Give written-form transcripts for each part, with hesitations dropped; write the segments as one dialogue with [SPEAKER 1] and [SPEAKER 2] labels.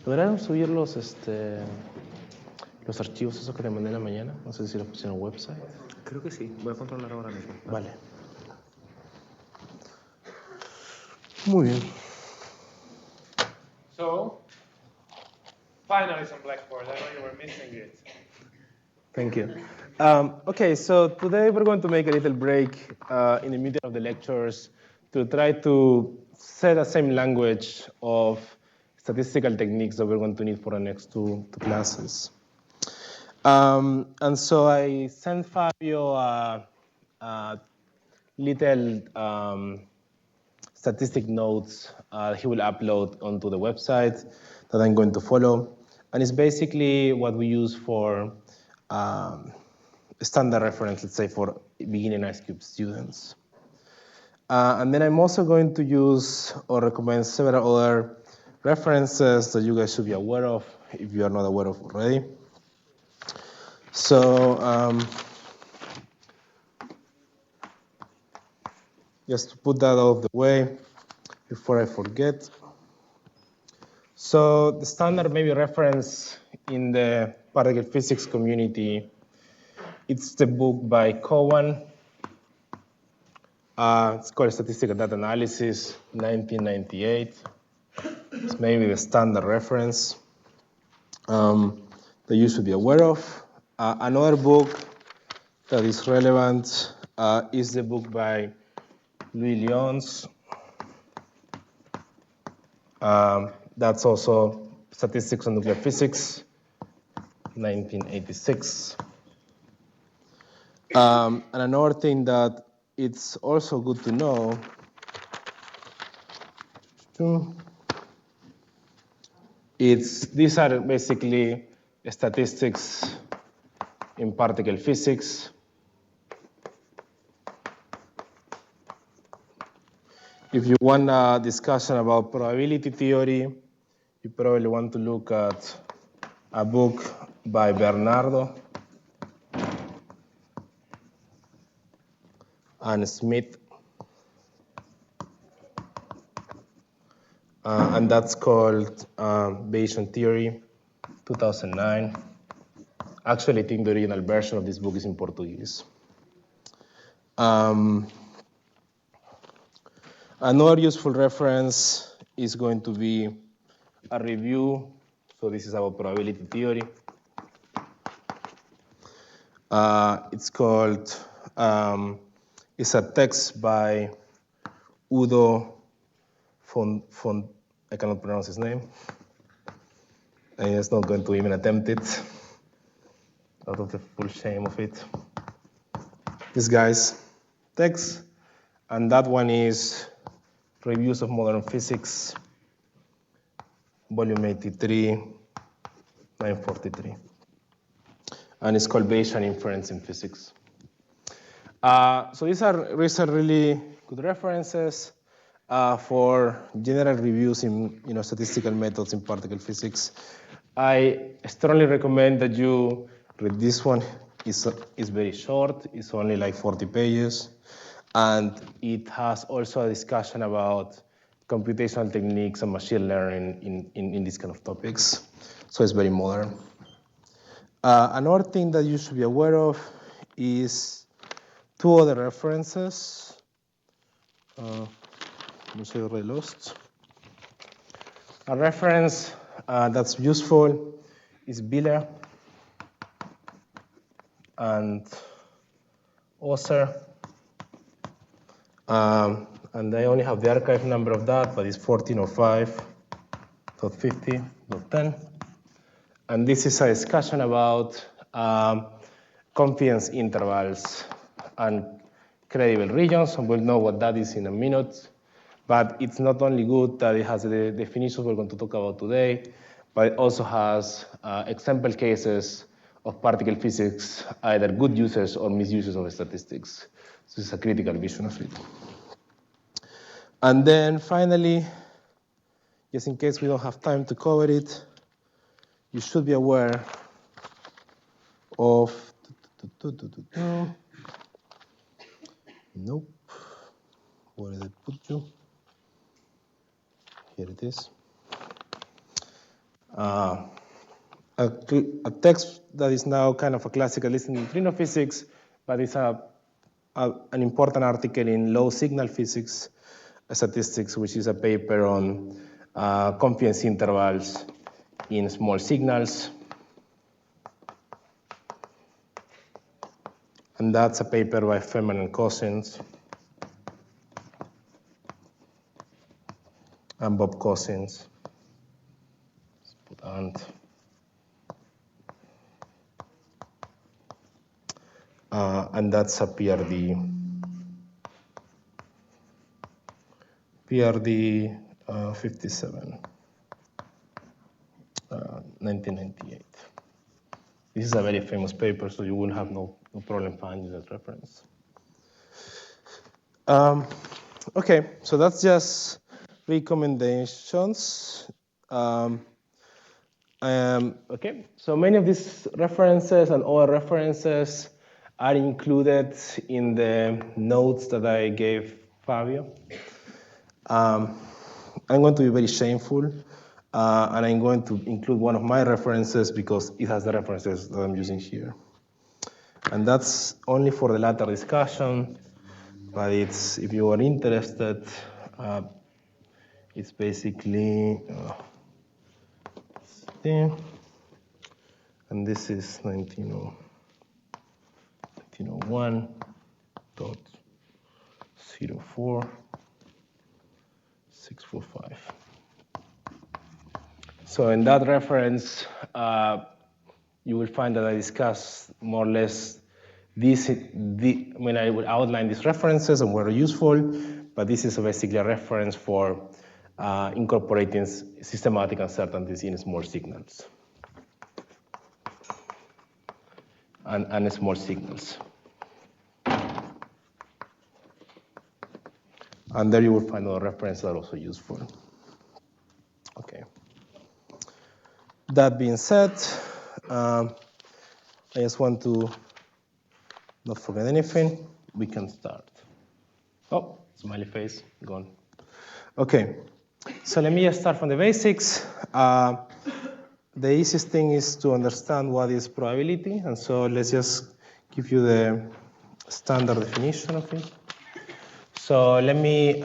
[SPEAKER 1] ¿Podrán subir los archivos esos que te mandé en la mañana? No sé si los pusieron en el website.
[SPEAKER 2] Creo que sí. Voy a controlar ahora mismo.
[SPEAKER 1] Vale. Muy bien.
[SPEAKER 3] So, finally some Blackboard. I know you were missing it.
[SPEAKER 1] Thank you. Okay, so today we're going to make a little break in the middle of the lectures to try to set the same language of statistical techniques that we're going to need for the next two classes. And so I sent Fabio a little statistic notes he will upload onto the website that I'm going to follow. And it's basically what we use for standard reference, let's say, for beginning IceCube students. And then I'm also going to use or recommend several other references that you guys should be aware of if you are not aware of already. So just to put that out of the way before I forget. So the standard maybe reference in the particle physics community, it's the book by Cowan. It's called Statistical Data Analysis, 1998. It's maybe the standard reference that you should be aware of. Another book that is relevant is the book by Louis Lyons. That's also Statistics on Nuclear Physics, 1986. And another thing that it's also good to know these are basically statistics in particle physics. If you want a discussion about probability theory, you probably want to look at a book by Bernardo and Smith. And that's called Bayesian Theory, 2009. Actually, I think the original version of this book is in Portuguese. Another useful reference is going to be a review. So this is about probability theory. It's called, it's a text by Udo von I cannot pronounce his name. And it's not going to even attempt it out of the full shame of it. This guy's text, and that one is Reviews of Modern Physics, volume 83, 943. And it's called Bayesian Inference in Physics. So these are really good references for general reviews in statistical methods in particle physics. I strongly recommend that you read this one. It's very short. It's only like 40 pages. And it has also a discussion about computational techniques and machine learning in these kind of topics. So it's very modern. Another thing that you should be aware of is two other references. I'm already lost. A reference that's useful is Biller and Oser. And I only have the archive number of that, but it's 1405.50.10. And this is a discussion about confidence intervals and credible regions. And we'll know what that is in a minute. But it's not only good that it has the definitions we're going to talk about today, but it also has example cases of particle physics, either good uses or misuses of statistics. So this is a critical vision of it. And then finally, just in case we don't have time to cover it, you should be aware of, nope, where did I put you? Here it is. a text that is now kind of a classical list in neutrino physics, but it's an important article in low signal physics statistics, which is a paper on confidence intervals in small signals. And that's a paper by Feynman and Cousins and Bob Cousins. And that's a PRD 57, 1998. This is a very famous paper, so you will have no problem finding that reference. Okay, so that's just recommendations. Okay, so many of these references and other references are included in the notes that I gave Fabio. I'm going to be very shameful, and I'm going to include one of my references because it has the references that I'm using here. And that's only for the latter discussion, but it's, if you are interested, it's basically, and this is 1901.04.645. So in that reference, you will find that I discuss more or less when I will outline these references and where useful, but this is basically a reference for incorporating systematic uncertainties in small signals and small signals. And there you will find other references that are also useful. Okay. That being said, I just want to not forget anything. We can start. Oh, smiley face, gone. Okay, so let me just start from the basics. The easiest thing is to understand what is probability, and so let's just give you the standard definition of it. So let me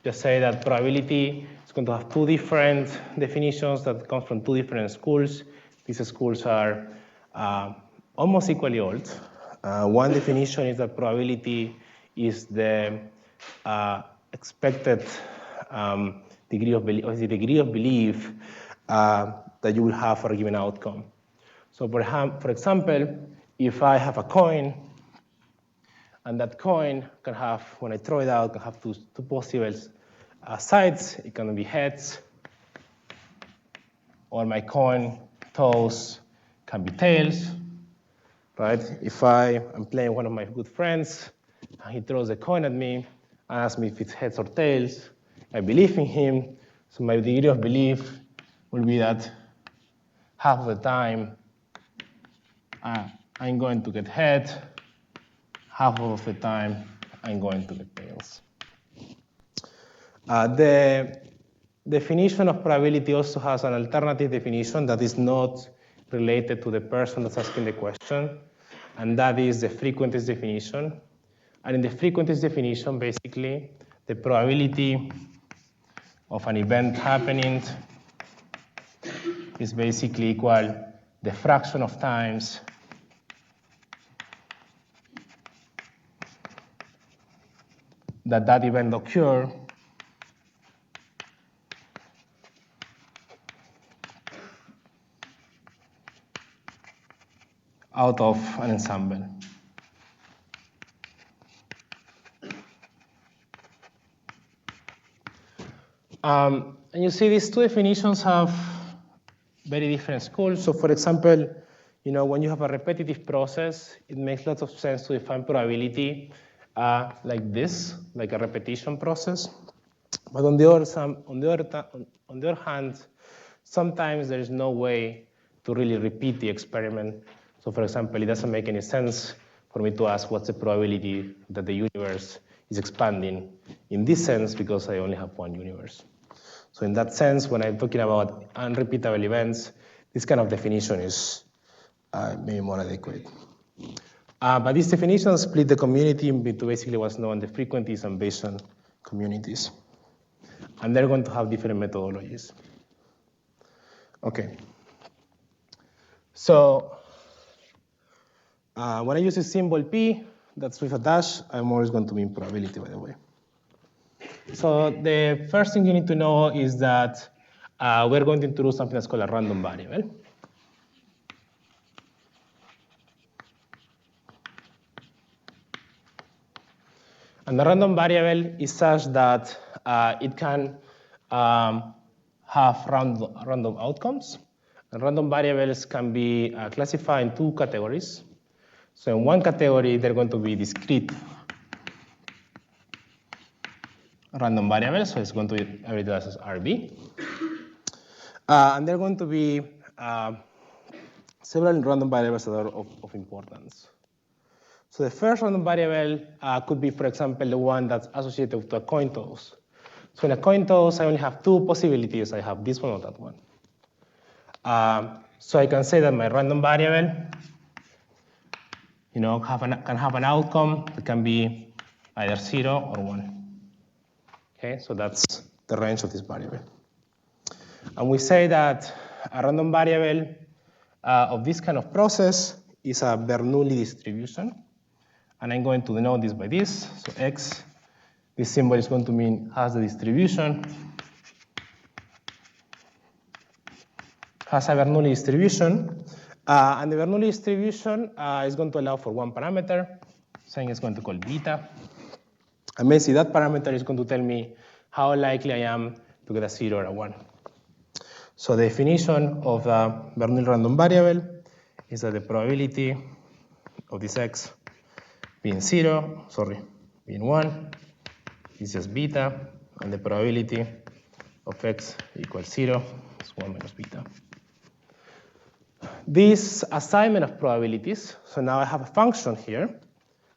[SPEAKER 1] just say that probability is going to have two different definitions that come from two different schools. These schools are almost equally old. One definition is that probability is the expected degree of belief, or the degree of belief that you will have for a given outcome. So for example, if I have a coin, and that coin can have, when I throw it out, can have two possible sides. It can be heads, or my coin toss can be tails, right? If I am playing one of my good friends, and he throws a coin at me and asks me if it's heads or tails, I believe in him, so my degree of belief will be that half of the time I'm going to get head, half of the time I'm going to get tails. The definition of probability also has an alternative definition that is not related to the person that's asking the question, and that is the frequentist definition. And in the frequentist definition, basically, the probability of an event happening is basically equal the fraction of times that event occur out of an ensemble. And you see these two definitions have very different schools. So for example, when you have a repetitive process, it makes lots of sense to define probability like this, like a repetition process. But on the other hand, sometimes there is no way to really repeat the experiment. So for example, it doesn't make any sense for me to ask what's the probability that the universe is expanding in this sense because I only have one universe. So in that sense, when I'm talking about unrepeatable events, this kind of definition is maybe more adequate. But this definition split the community into basically what's known the frequentist and Bayesian communities. And they're going to have different methodologies. Okay. So when I use this symbol P, that's with a dash, I'm always going to mean probability, by the way. So the first thing you need to know is that we're going to introduce something that's called a random variable. And the random variable is such that it can have random outcomes. And random variables can be classified in two categories. So in one category, they're going to be discrete random variables, so it's going to be treated as RB. And there are going to be several random variables that are of importance. So the first random variable could be, for example, the one that's associated with a coin toss. So in a coin toss, I only have two possibilities. I have this one or that one. So I can say that my random variable, can have an outcome that can be either 0 or 1. Okay, so that's the range of this variable. And we say that a random variable of this kind of process is a Bernoulli distribution. And I'm going to denote this by this. So X, this symbol is going to mean has the distribution, has a Bernoulli distribution. And the Bernoulli distribution is going to allow for one parameter, saying it's going to call beta. And basically that parameter is going to tell me how likely I am to get a 0 or a 1. So the definition of the Bernoulli random variable is that the probability of this X being 1 is just beta, and the probability of X equals 0 is 1 minus beta. This assignment of probabilities, so now I have a function here.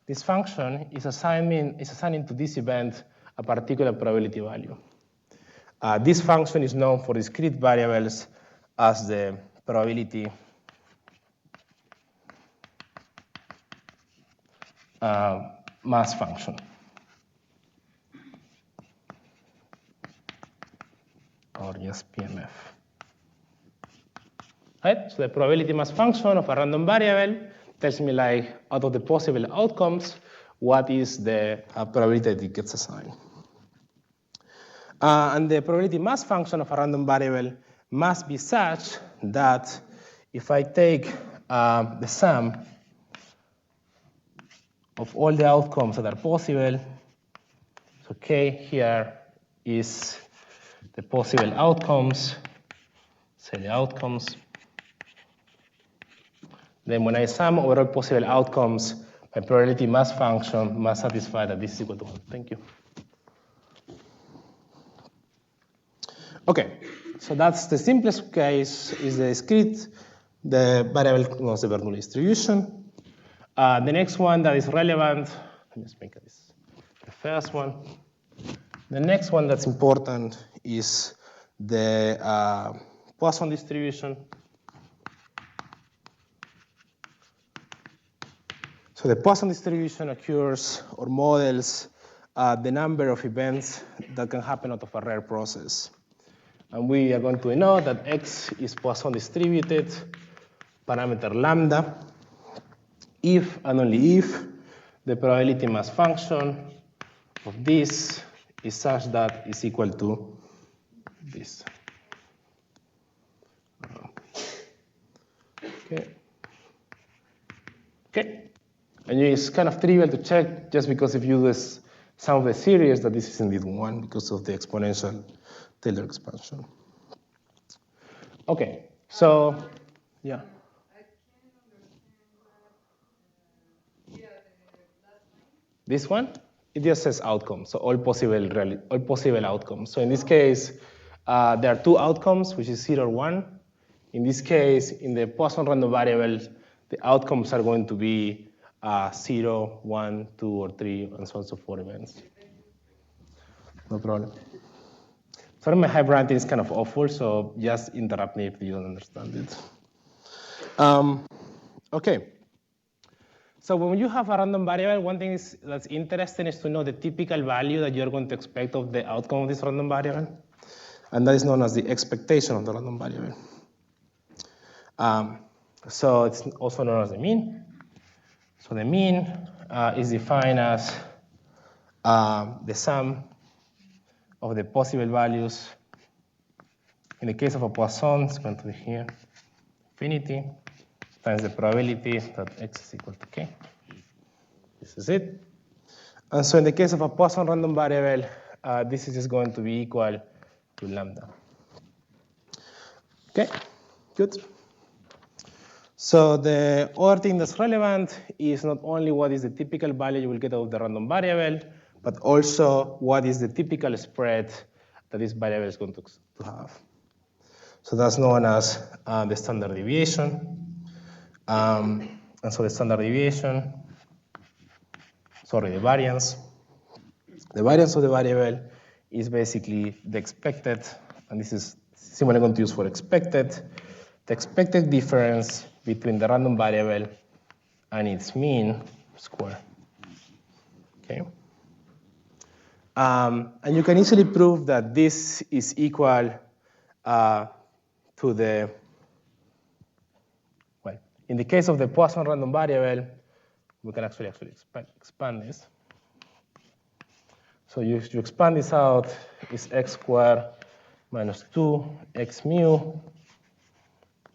[SPEAKER 1] This function is assigning to this event a particular probability value. This function is known for discrete variables as the probability mass function. Or just PMF. Right? So the probability mass function of a random variable tells me, like, out of the possible outcomes, what is the probability that it gets assigned. And the probability mass function of a random variable must be such that if I take the sum of all the outcomes that are possible, so K here is the possible outcomes, say the outcomes. Then when I sum over all possible outcomes, my probability mass function must satisfy that this is equal to 1. Thank you. Okay, so that's the simplest case is the discrete. The variable knows the Bernoulli distribution. The next one that is relevant, let me just make this the first one. The next one that's important is the Poisson distribution. So the Poisson distribution occurs or models the number of events that can happen out of a rare process. And we are going to know that X is Poisson distributed, parameter lambda, if and only if the probability mass function of this is such that it's equal to this. Okay. And it's kind of trivial to check just because if you do this sum of the series that this is indeed 1 because of the exponential Taylor expansion. Okay, so yeah. This one, it just says outcome, so all possible outcomes. So in this case, there are two outcomes, which is 0 or 1. In this case, in the Poisson random variable, the outcomes are going to be 0, 1, 2, or 3, and so on and so forth events. No problem. Sorry, my hyperwriting is kind of awful, so just interrupt me if you don't understand it. Okay. So when you have a random variable, one thing that's interesting is to know the typical value that you're going to expect of the outcome of this random variable. And that is known as the expectation of the random variable. So it's also known as the mean. So the mean is defined as the sum of the possible values. In the case of a Poisson, it's going to be here, infinity times the probability that x is equal to k. This is it. And so in the case of a Poisson random variable, this is just going to be equal to lambda. Okay, good. So the other thing that's relevant is not only what is the typical value you will get out of the random variable, but also what is the typical spread that this variable is going to have. So that's known as the standard deviation. And so the standard deviation, the variance. The variance of the variable is basically the expected, and this is similarly going to use for expected, the expected difference between the random variable and its mean square. Okay. And you can easily prove that this is equal to the, well, in the case of the Poisson random variable, we can actually expand this. So you expand this out, it's x squared minus 2x mu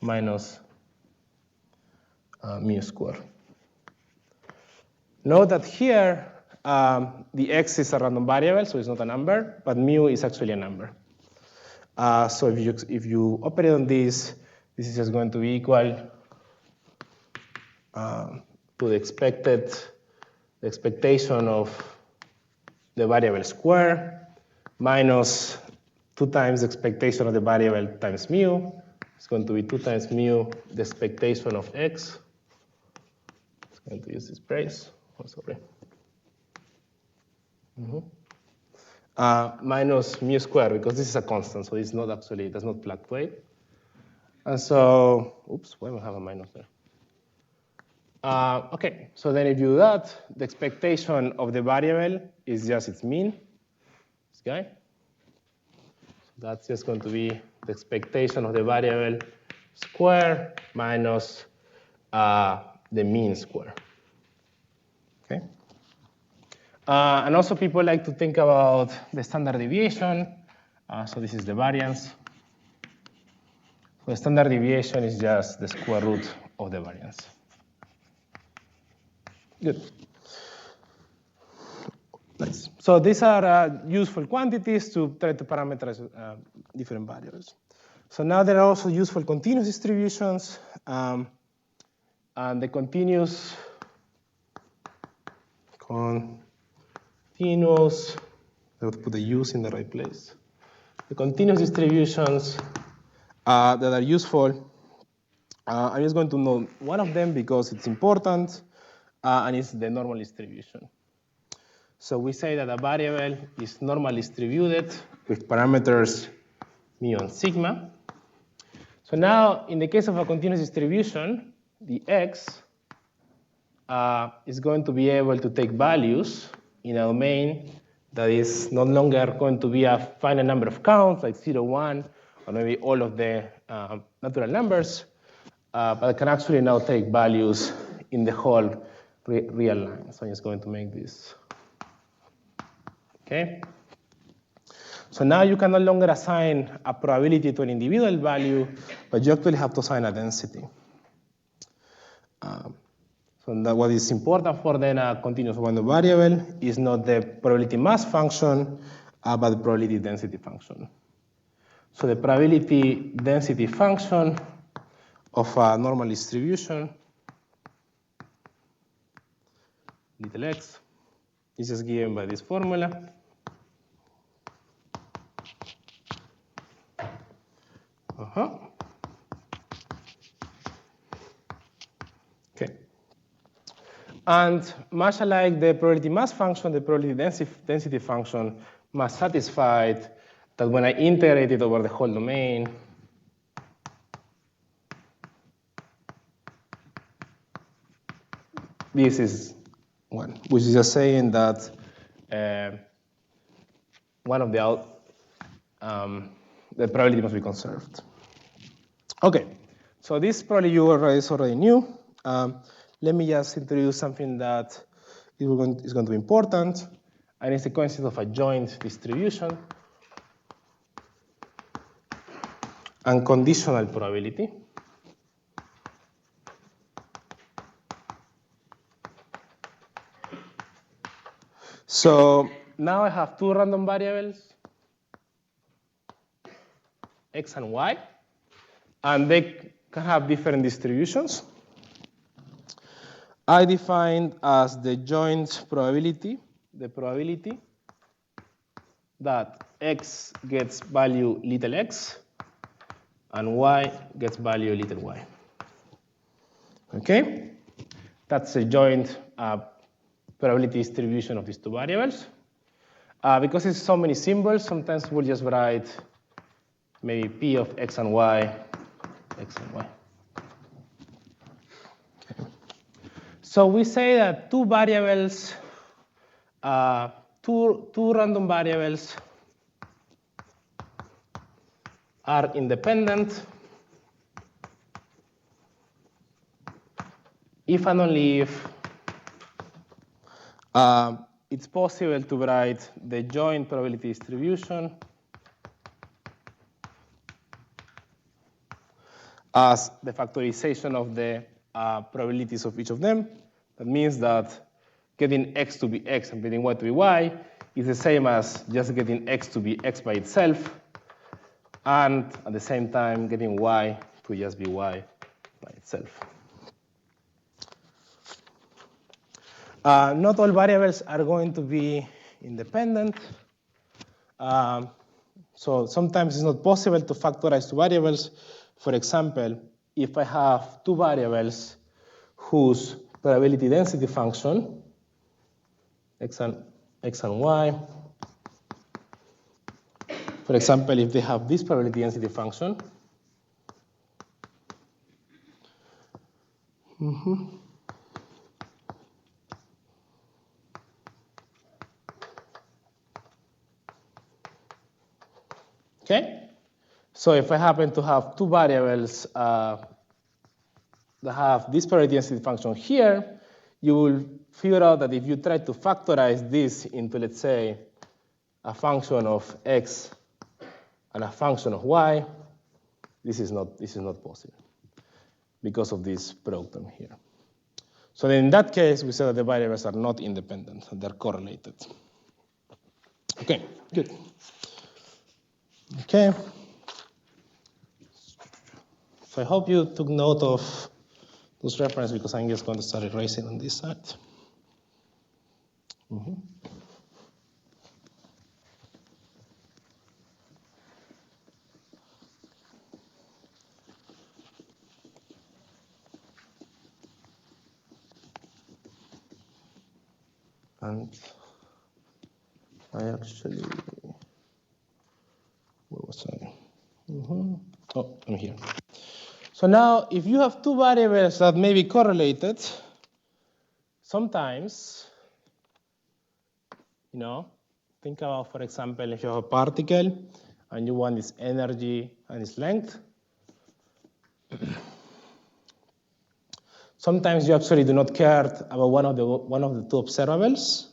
[SPEAKER 1] minus mu squared. Note that here, the x is a random variable, so it's not a number, but mu is actually a number. So if you operate on this is just going to be equal to the expectation of the variable square minus 2 times the expectation of the variable times mu. It's going to be 2 times mu the expectation of x. It's going to use this brace. Oh, sorry. Minus mu squared, because this is a constant, so it's not actually, it does not fluctuate. And so, oops, why do I have a minus there? Okay, so then if you do that, the expectation of the variable is just its mean, this guy. So that's just going to be the expectation of the variable square minus the mean square. Okay. And also people like to think about the standard deviation. So this is the variance. So the standard deviation is just the square root of the variance. Good. Nice. So these are useful quantities to try to parameterize different variables. So now there are also useful continuous distributions. And the continuous, I have to put the U's in the right place. The continuous distributions that are useful, I'm just going to know one of them because it's important, and it's the normal distribution. So we say that a variable is normally distributed with parameters mu and sigma. So now, in the case of a continuous distribution, the x is going to be able to take values in a domain that is no longer going to be a finite number of counts, like 0, 1, or maybe all of the natural numbers, but it can actually now take values in the whole real line. So I'm just going to make this. Okay. So now you can no longer assign a probability to an individual value, but you actually have to assign a density. So that what is important for then a continuous random variable is not the probability mass function, but the probability density function. So the probability density function of a normal distribution, little x, is just given by this formula. Okay. And much like the probability mass function, the probability density function must satisfy that when I integrate it over the whole domain, this is one, which is just saying that one of the probability must be conserved. Okay, so this probably you already knew. Let me just introduce something that is going to be important, and it's the concept of a joint distribution and conditional probability. So now I have two random variables, x and y, and they can have different distributions. I defined as the joint probability, the probability that x gets value little x and y gets value little y. Okay? That's a joint probability distribution of these two variables. Because it's so many symbols, sometimes we'll just write maybe p of x and y, x and y. Okay. So we say that two variables, two random variables are independent if and only if it's possible to write the joint probability distribution as the factorization of the probabilities of each of them. That means that getting x to be x and getting y to be y is the same as just getting x to be x by itself, and at the same time getting y to just be y by itself. Not all variables are going to be independent. So sometimes it's not possible to factorize two variables. For example, if I have two variables whose probability density function, x and y, for example, if they have this probability density function, okay? So if I happen to have two variables that have this probability density function here, you will figure out that if you try to factorize this into, let's say, a function of x and a function of y, this is not possible because of this product term here. So then in that case, we say that the variables are not independent, they're correlated. Okay, good. Okay. So I hope you took note of those references because I'm just going to start erasing on this side. And I actually, where was I? Oh, I'm here. So now, if you have two variables that may be correlated, sometimes, think about, for example, if you have a particle and you want its energy and its length, sometimes you actually do not care about one of the two observables.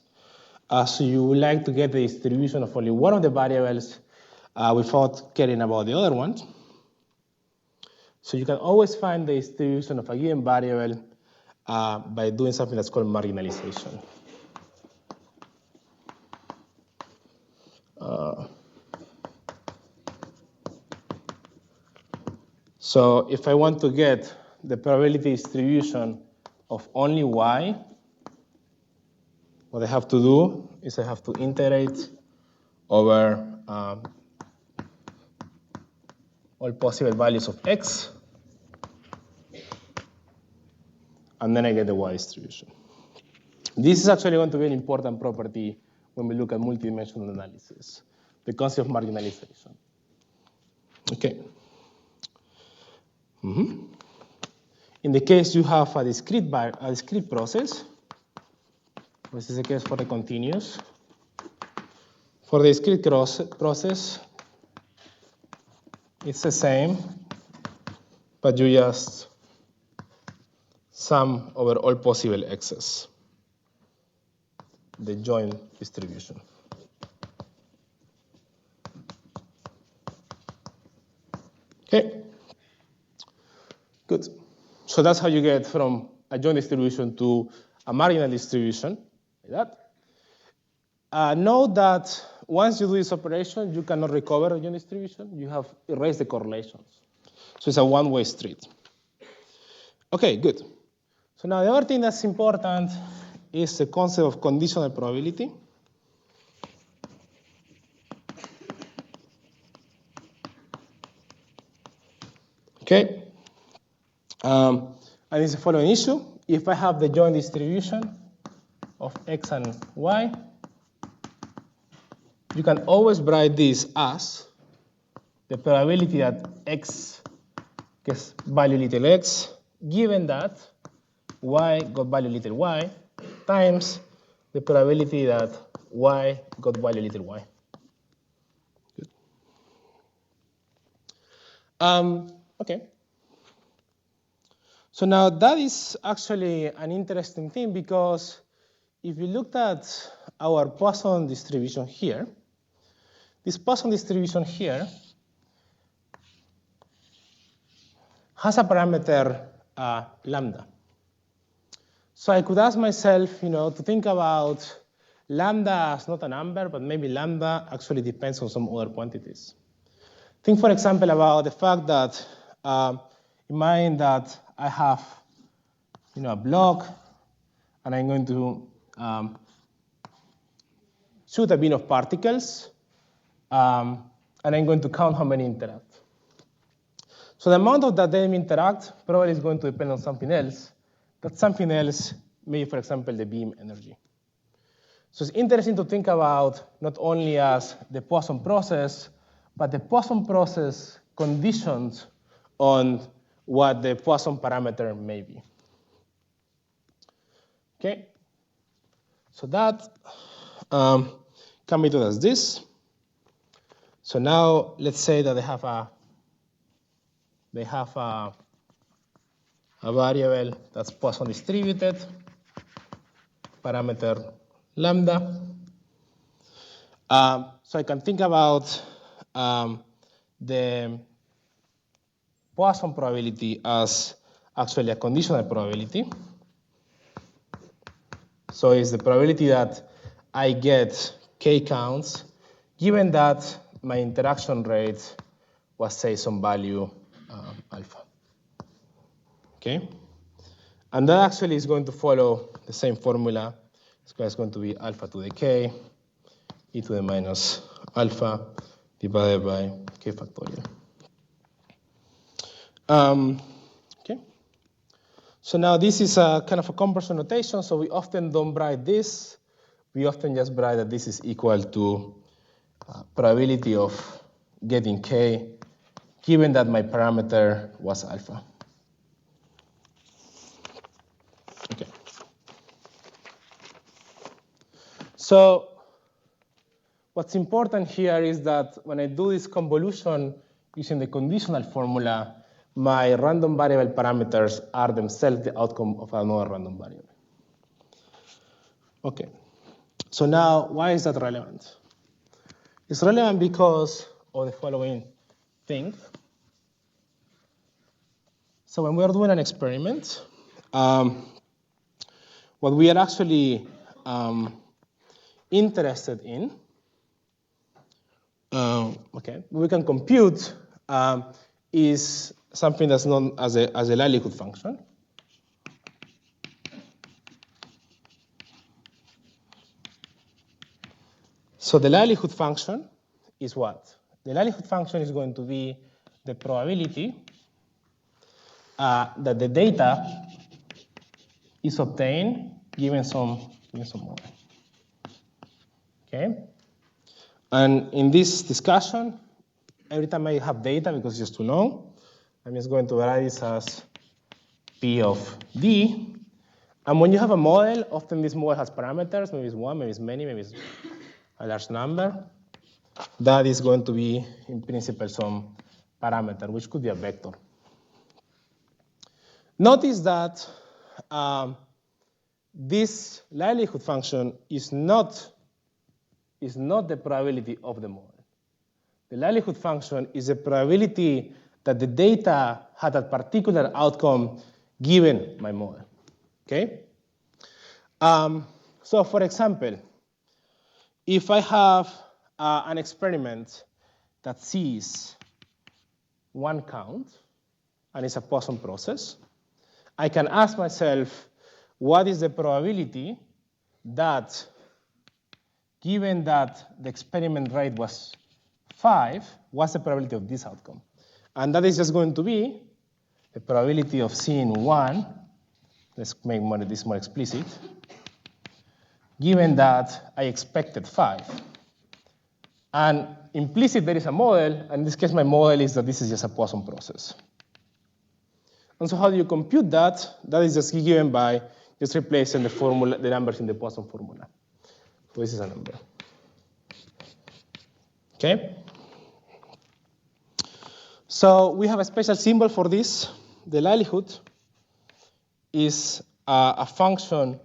[SPEAKER 1] So you would like to get the distribution of only one of the variables without caring about the other one. So you can always find the distribution of a given variable by doing something that's called marginalization. So if I want to get the probability distribution of only y, what I have to do is I have to integrate over all possible values of x, and then I get the y distribution. This is actually going to be an important property when we look at multidimensional analysis, the concept of marginalization. Okay. In the case you have a discrete process, this is the case for the continuous. For the discrete process, it's the same, but you just sum over all possible x's, the joint distribution. Okay, good. So that's how you get from a joint distribution to a marginal distribution, like that. Note that once you do this operation, you cannot recover the joint distribution. You have erased the correlations. So it's a one-way street. Okay, good. So now the other thing that's important is the concept of conditional probability. Okay. And it's the following issue. If I have the joint distribution of x and y, you can always write this as the probability that x gets value little x, given that y got value little y, times the probability that y got value little y. Good. Okay. So now that is actually an interesting thing, because if you looked at our Poisson distribution here, this Poisson distribution here has a parameter lambda. So I could ask myself, to think about lambda as not a number, but maybe lambda actually depends on some other quantities. Think, for example, about the fact that imagine that I have, a block, and I'm going to shoot a bin of particles, and I'm going to count how many interact. So the amount of that they interact probably is going to depend on something else. That something else may, for example, the beam energy. So it's interesting to think about not only as the Poisson process, but the Poisson process conditions on what the Poisson parameter may be. Okay? So that can be done as this. So now let's say that they have a variable that's Poisson distributed, parameter lambda. So I can think about the Poisson probability as actually a conditional probability. So it's the probability that I get k counts, given that my interaction rate was, say, some value alpha. Okay? And that actually is going to follow the same formula. It's going to be alpha to the k, e to the minus alpha divided by k factorial. Okay. So now this is a kind of a comparison notation, so we often don't write this. We often just write that this is equal to probability of getting k, given that my parameter was alpha. Okay. So what's important here is that when I do this convolution using the conditional formula, my random variable parameters are themselves the outcome of another random variable. Okay. So now, why is that relevant? It's relevant because of the following thing. So when we are doing an experiment, what we are actually interested in, we can compute is something that's known as a likelihood function. So the likelihood function is what? The likelihood function is going to be the probability that the data is obtained given some model. Okay? And in this discussion, every time I have data, because it's just too long, I'm just going to write this as P of D. And when you have a model, often this model has parameters. Maybe it's one, maybe it's many, maybe it's a large number. That is going to be, in principle, some parameter, which could be a vector. Notice that this likelihood function is not the probability of the model. The likelihood function is the probability that the data had a particular outcome given my model. Okay? So for example, if I have an experiment that sees one count, and it's a Poisson process, I can ask myself, what is the probability that, given that the experiment rate was 5, what's the probability of this outcome? And that is just going to be the probability of seeing 1. Let's make this more explicit. Given that I expected 5. And implicit, there is a model. And in this case, my model is that this is just a Poisson process. And so how do you compute that? That is just given by just replacing the formula, the numbers in the Poisson formula. So this is a number. Okay? So we have a special symbol for this. The likelihood is a function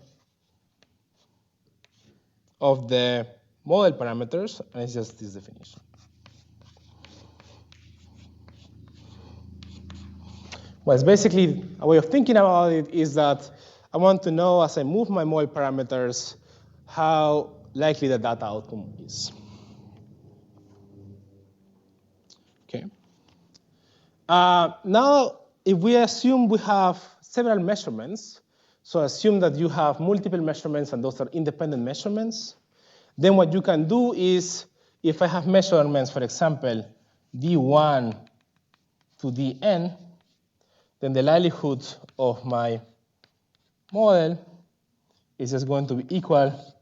[SPEAKER 1] of the model parameters, and it's just this definition. Well, it's basically a way of thinking about it is that I want to know, as I move my model parameters, how likely the data outcome is. Okay. Now, if we assume we have several measurements, so assume that you have multiple measurements and those are independent measurements, then what you can do is, if I have measurements, for example, D1 to Dn, then the likelihood of my model is just going to be equal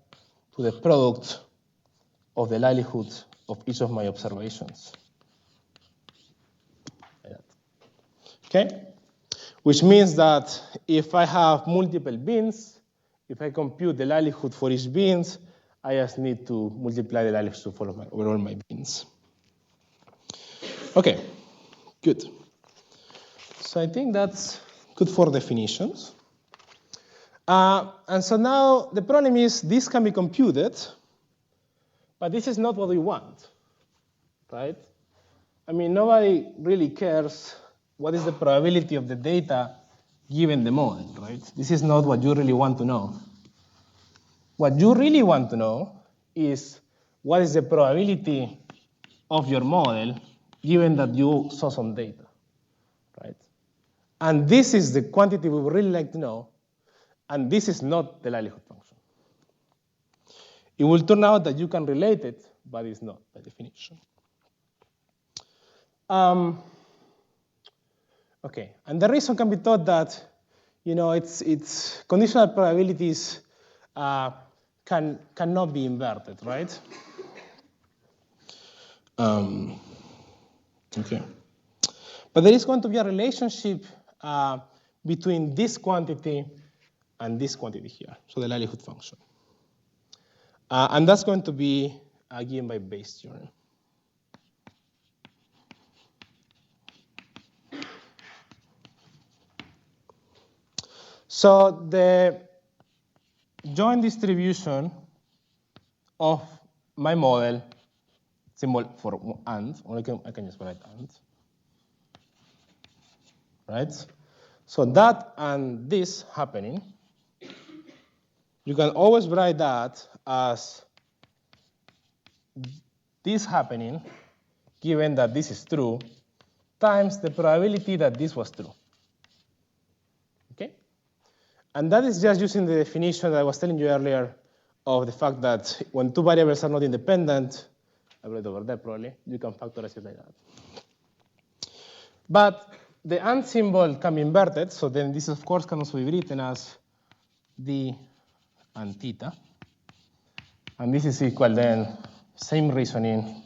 [SPEAKER 1] to the product of the likelihood of each of my observations. Okay? Which means that if I have multiple bins, if I compute the likelihood for each bins, I just need to multiply the likelihood for all my bins. Okay, good. So I think that's good for definitions. And so now the problem is this can be computed, but this is not what we want, right? I mean, nobody really cares what is the probability of the data given the model, right? This is not what you really want to know. What you really want to know is what is the probability of your model given that you saw some data, right? And this is the quantity we would really like to know, and this is not the likelihood function. It will turn out that you can relate it, but it's not by definition. Okay, and the reason can be thought that, it's conditional probabilities cannot be inverted, right? Okay, but there is going to be a relationship between this quantity and this quantity here, so the likelihood function, and that's going to be given by Bayes' theorem. So the joint distribution of my model, symbol for and, or I can just write and, right? So that and this happening, you can always write that as this happening, given that this is true, times the probability that this was true. Okay? And that is just using the definition that I was telling you earlier of the fact that when two variables are not independent, I wrote over there probably, you can factorize it like that. But the and symbol can be inverted, so then this of course can also be written as d and theta. And this is equal then Same reasoning.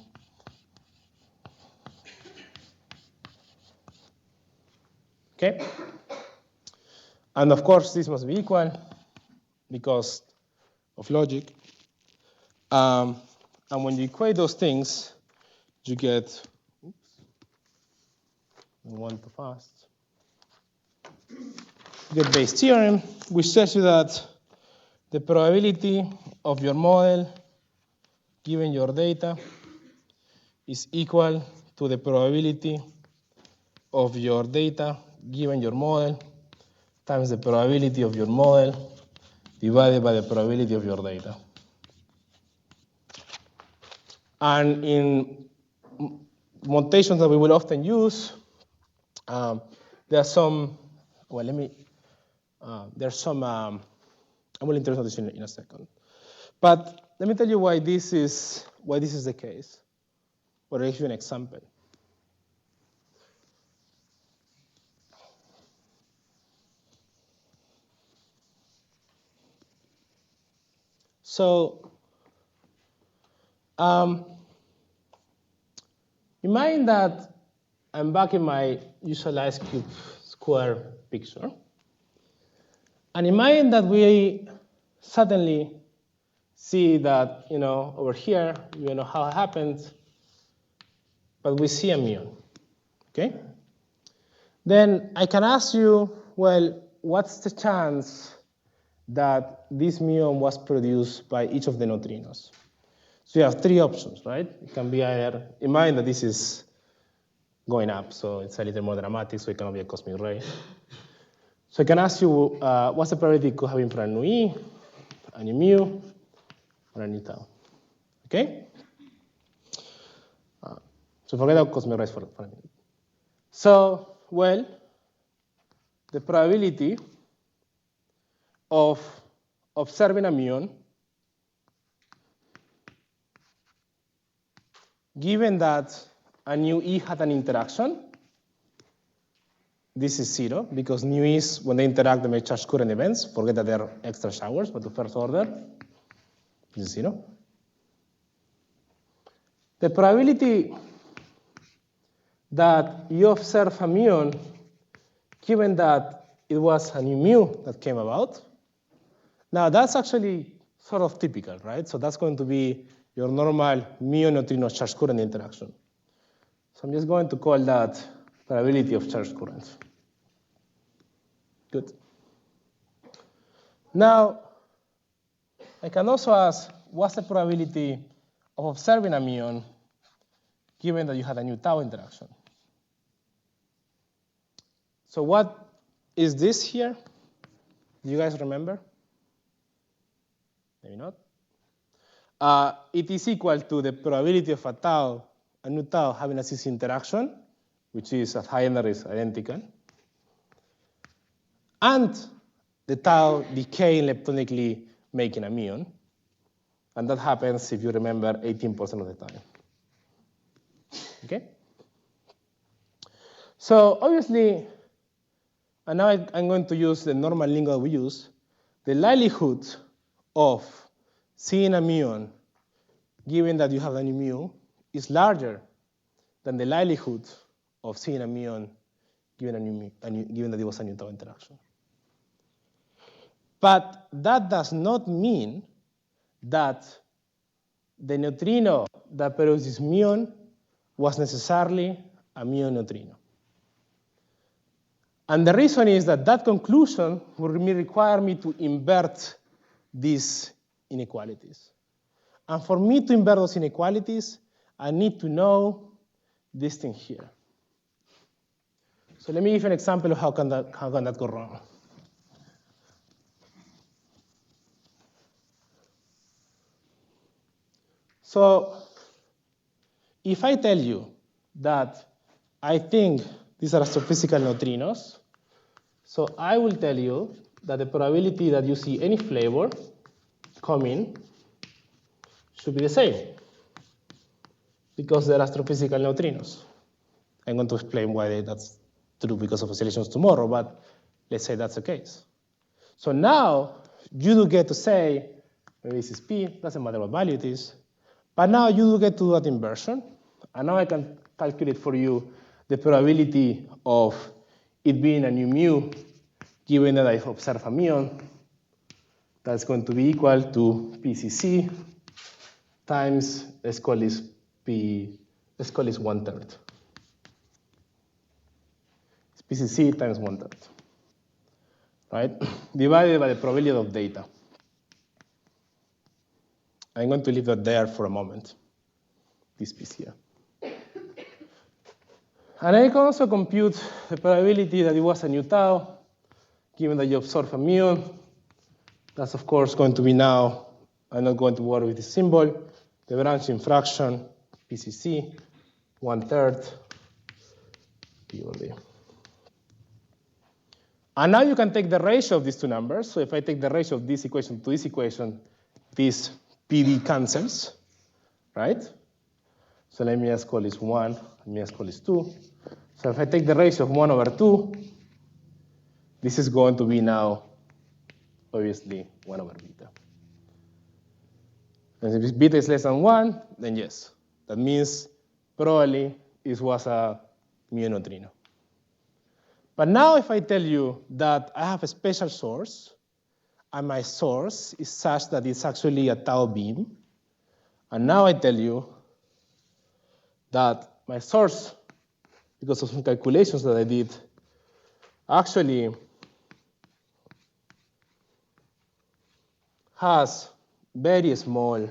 [SPEAKER 1] Okay? And of course, this must be equal because of logic. And when you equate those things, you get, oops, I went too fast. You get Bayes' theorem, which tells you that the probability of your model given your data is equal to the probability of your data given your model times the probability of your model divided by the probability of your data. And in notations that we will often use, there are some, well, there's some, I will introduce this in a second. But let me tell you why this is the case, or give you an example. So, imagine that I'm back in my usual ice cube square picture. And imagine that we suddenly see that, over here, you know how it happened, but we see a muon, okay? Then I can ask you, well, what's the chance that this muon was produced by each of the neutrinos? So you have three options, right? It can be either, imagine that this is going up, so it's a little more dramatic, so it cannot be a cosmic ray. So I can ask you, what's the probability it could have been for a nu e, a nu mu, or a nu tau? Okay? So forget about cosmic rays for a minute. So, well, the probability of observing a muon, given that a nu e had an interaction, this is 0, because nu e's, when they interact, they make charge current events. Forget that they're extra showers, but the first order, this is 0. The probability that you observe a muon, given that it was a nu mu that came about, now that's actually sort of typical, right? So that's going to be your normal muon-neutrino charge current interaction. So I'm just going to call that probability of charge current. Good. Now, I can also ask, what's the probability of observing a muon given that you had a nu tau interaction? So what is this here? Do you guys remember? Maybe not. It is equal to the probability of a nu tau having a cis interaction, which is at high energy is identical, and the tau decaying leptonically making a muon. And that happens, if you remember, 18% of the time. Okay? So obviously, and now I'm going to use the normal lingo that we use, the likelihood of seeing a muon, given that you have a nu mu, is larger than the likelihood of seeing a muon given that it was a nu tau interaction. But that does not mean that the neutrino that produces muon was necessarily a muon neutrino. And the reason is that that conclusion would require me to invert these inequalities. And for me to invert those inequalities, I need to know this thing here. So let me give you an example of how can that go wrong. So if I tell you that I think these are astrophysical neutrinos, so I will tell you that the probability that you see any flavor coming should be the same, because they're astrophysical neutrinos. I'm going to explain why that's true because of oscillations tomorrow, but let's say that's the case. So now you do get to say, maybe this is P, doesn't matter what value it is, But now you do get to do that inversion. And now I can calculate for you the probability of it being a new mu, given that I observe a muon. That's going to be equal to PCC times, let's call this 1/3. It's PCC times 1/3, right? Divided by the probability of data. I'm going to leave that there for a moment, this piece here. And I can also compute the probability that it was a new tau, given that you observe a muon. That's, of course, going to be now, I'm not going to worry with the symbol, the branching fraction, PCC, 1/3, P over D. And now you can take the ratio of these two numbers. So if I take the ratio of this equation to this equation, this PD cancels, right? So let me just call this 1, let me just call this 2. So if I take the ratio of 1/2, this is going to be now, obviously, 1/beta. And if beta is less than 1, then yes. That means probably it was a mu neutrino. But now if I tell you that I have a special source, and my source is such that it's actually a tau beam, and now I tell you that my source, because of some calculations that I did, actually has very small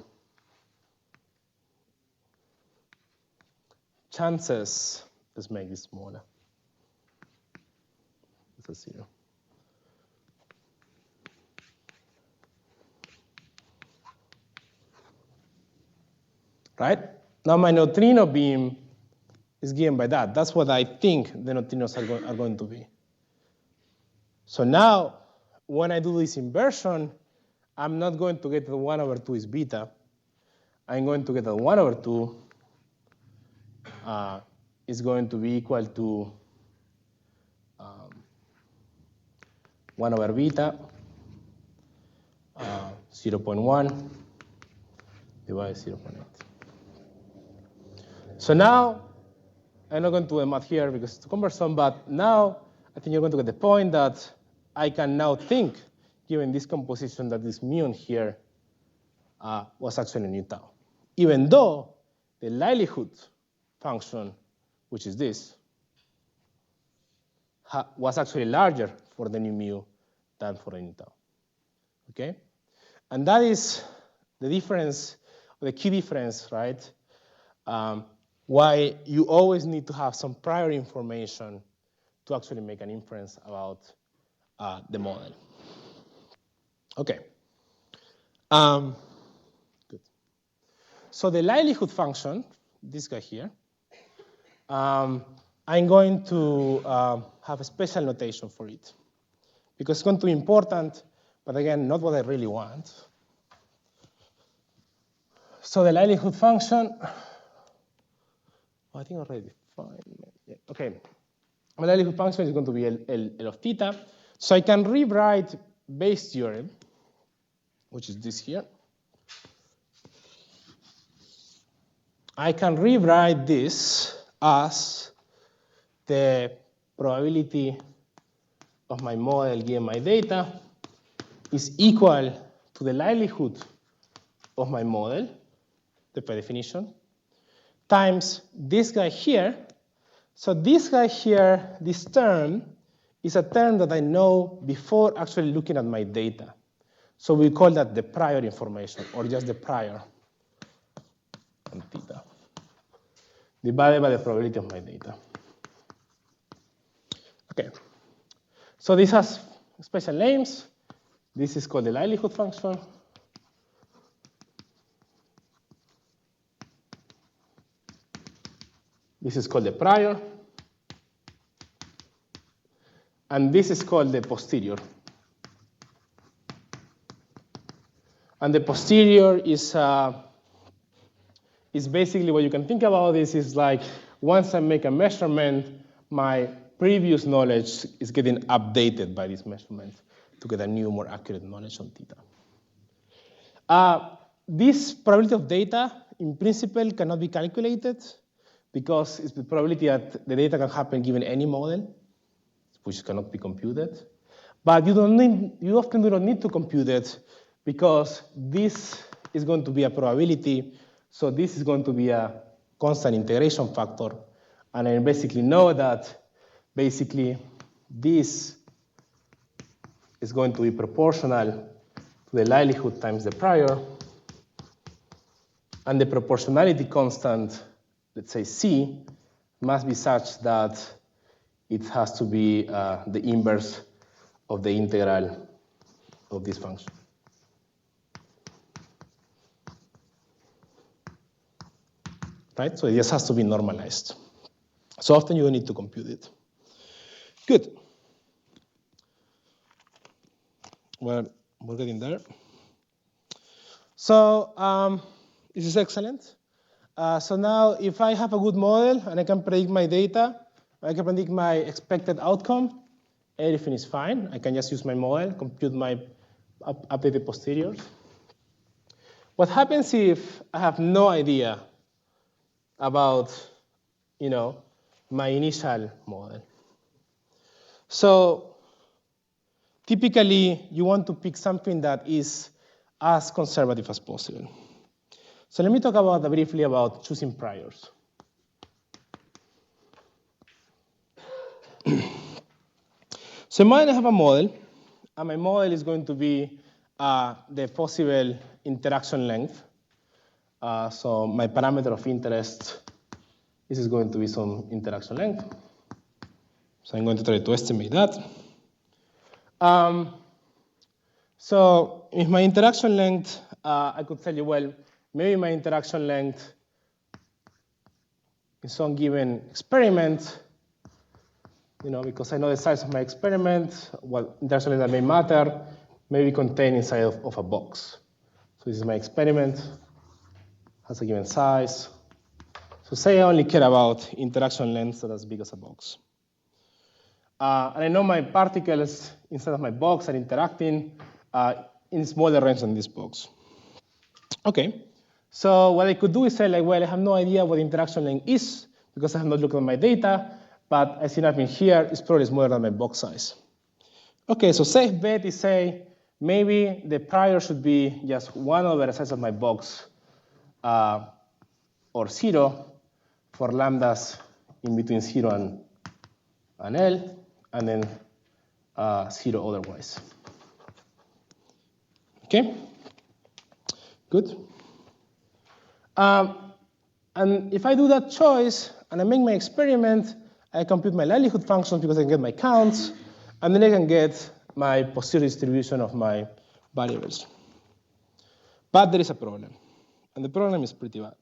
[SPEAKER 1] chances. Let's make this smaller. It's a 0. Right? Now my neutrino beam is given by that. That's what I think the neutrinos are going to be. So now, when I do this inversion, I'm not going to get the 1/2 is beta. I'm going to get the 1/2 is going to be equal to 1/beta, 0.1 divided 0.8. So now, I'm not going to do the math here because it's too cumbersome, but now I think you're going to get the point that I can now think, given this composition, that this muon here was actually a new tau. Even though the likelihood function, which is this, was actually larger for the new mu than for the new tau. Okay? And that is the difference, the key difference, right? Why you always need to have some prior information to actually make an inference about the model. Okay. Good. So the likelihood function, this guy here, I'm going to have a special notation for it because it's going to be important, but again, not what I really want. So the likelihood function, I think I already defined it. Yeah. Okay. My likelihood function is going to be L of theta. So I can rewrite Bayes' theorem, which is this here. I can rewrite this as the probability of my model given my data is equal to the likelihood of my model, by definition, times this guy here. So this guy here, this term, is a term that I know before actually looking at my data. So we call that the prior information, or just the prior on theta, divided by the probability of my data. Okay. So this has special names. This is called the likelihood function. This is called the prior. And this is called the posterior. And the posterior is basically what you can think about this is like once I make a measurement, my previous knowledge is getting updated by this measurement to get a new, more accurate knowledge on theta. This probability of data in principle, cannot be calculated because it's the probability that the data can happen given any model, which cannot be computed. But you often do not need to compute it because this is going to be a probability. So this is going to be a constant integration factor. And I basically know that basically this is going to be proportional to the likelihood times the prior. And the proportionality constant, let's say C, must be such that it has to be the inverse of the integral of this function. Right? So it just has to be normalized. So often you don't need to compute it. Good. Well, we're getting there. So this is excellent. So now if I have a good model and I can predict my data, I can predict my expected outcome, everything is fine. I can just use my model, compute my updated posteriors. What happens if I have no idea about, my initial model? So typically, you want to pick something that is as conservative as possible. So let me talk briefly about choosing priors. So in mind, I have a model, and my model is going to be the possible interaction length. So my parameter of interest, this is going to be some interaction length. So I'm going to try to estimate that. So if my interaction length, I could tell you, well, maybe my interaction length in some given experiment, because I know the size of my experiment, what interaction length that may matter, maybe contained inside of a box. So this is my experiment, has a given size. So say I only care about interaction lengths that are as big as a box. And I know my particles inside of my box are interacting in smaller range than this box. Okay, so what I could do is say, like, well, I have no idea what interaction length is because I have not looked at my data, but I see nothing here. It's probably smaller than my box size. Okay, so safe bet is say maybe the prior should be just 1 over the size of my box or 0 for lambdas in between 0 and L, and then 0 otherwise. Okay, good. And if I do that choice and I make my experiment, I compute my likelihood functions because I can get my counts, and then I can get my posterior distribution of my variables. But there is a problem, and the problem is pretty bad.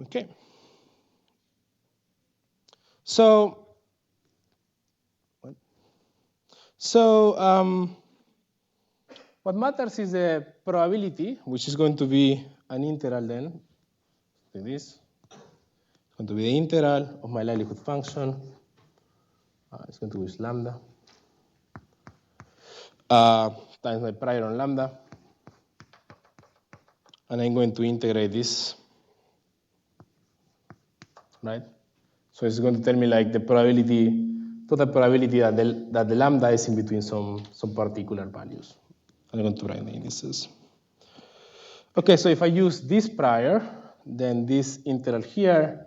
[SPEAKER 1] Okay. So what matters is the probability, which is going to be an integral then, like this. It's going to be the integral of my likelihood function. It's going to be lambda times my prior on lambda. And I'm going to integrate this, right? So it's going to tell me like the probability, total probability that the lambda is in between some particular values. I'm going to write the indices. Okay, so if I use this prior, then this integral here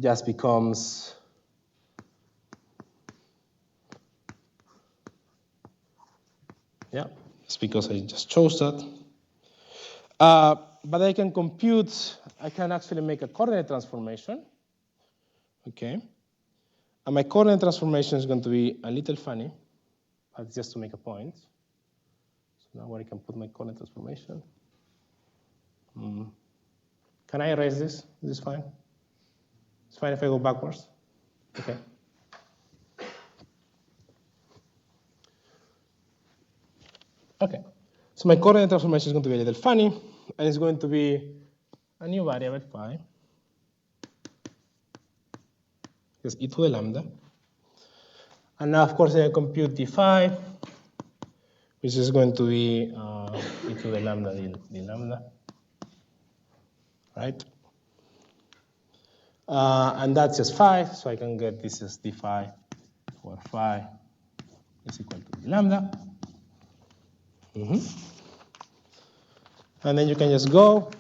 [SPEAKER 1] just becomes it's because I just chose that. But I can actually make a coordinate transformation. Okay. And my coordinate transformation is going to be a little funny, but just to make a point. So now where I can put my coordinate transformation. Can I erase this? Is this fine? It's fine if I go backwards? Okay. Okay. So my coordinate transformation is going to be a little funny, and it's going to be a new variable phi. It's e to the lambda. And now, of course, I compute d phi, which is going to be e to the lambda d lambda, right? And that's just phi, so I can get this as d phi, where phi is equal to d lambda. And then you can just go,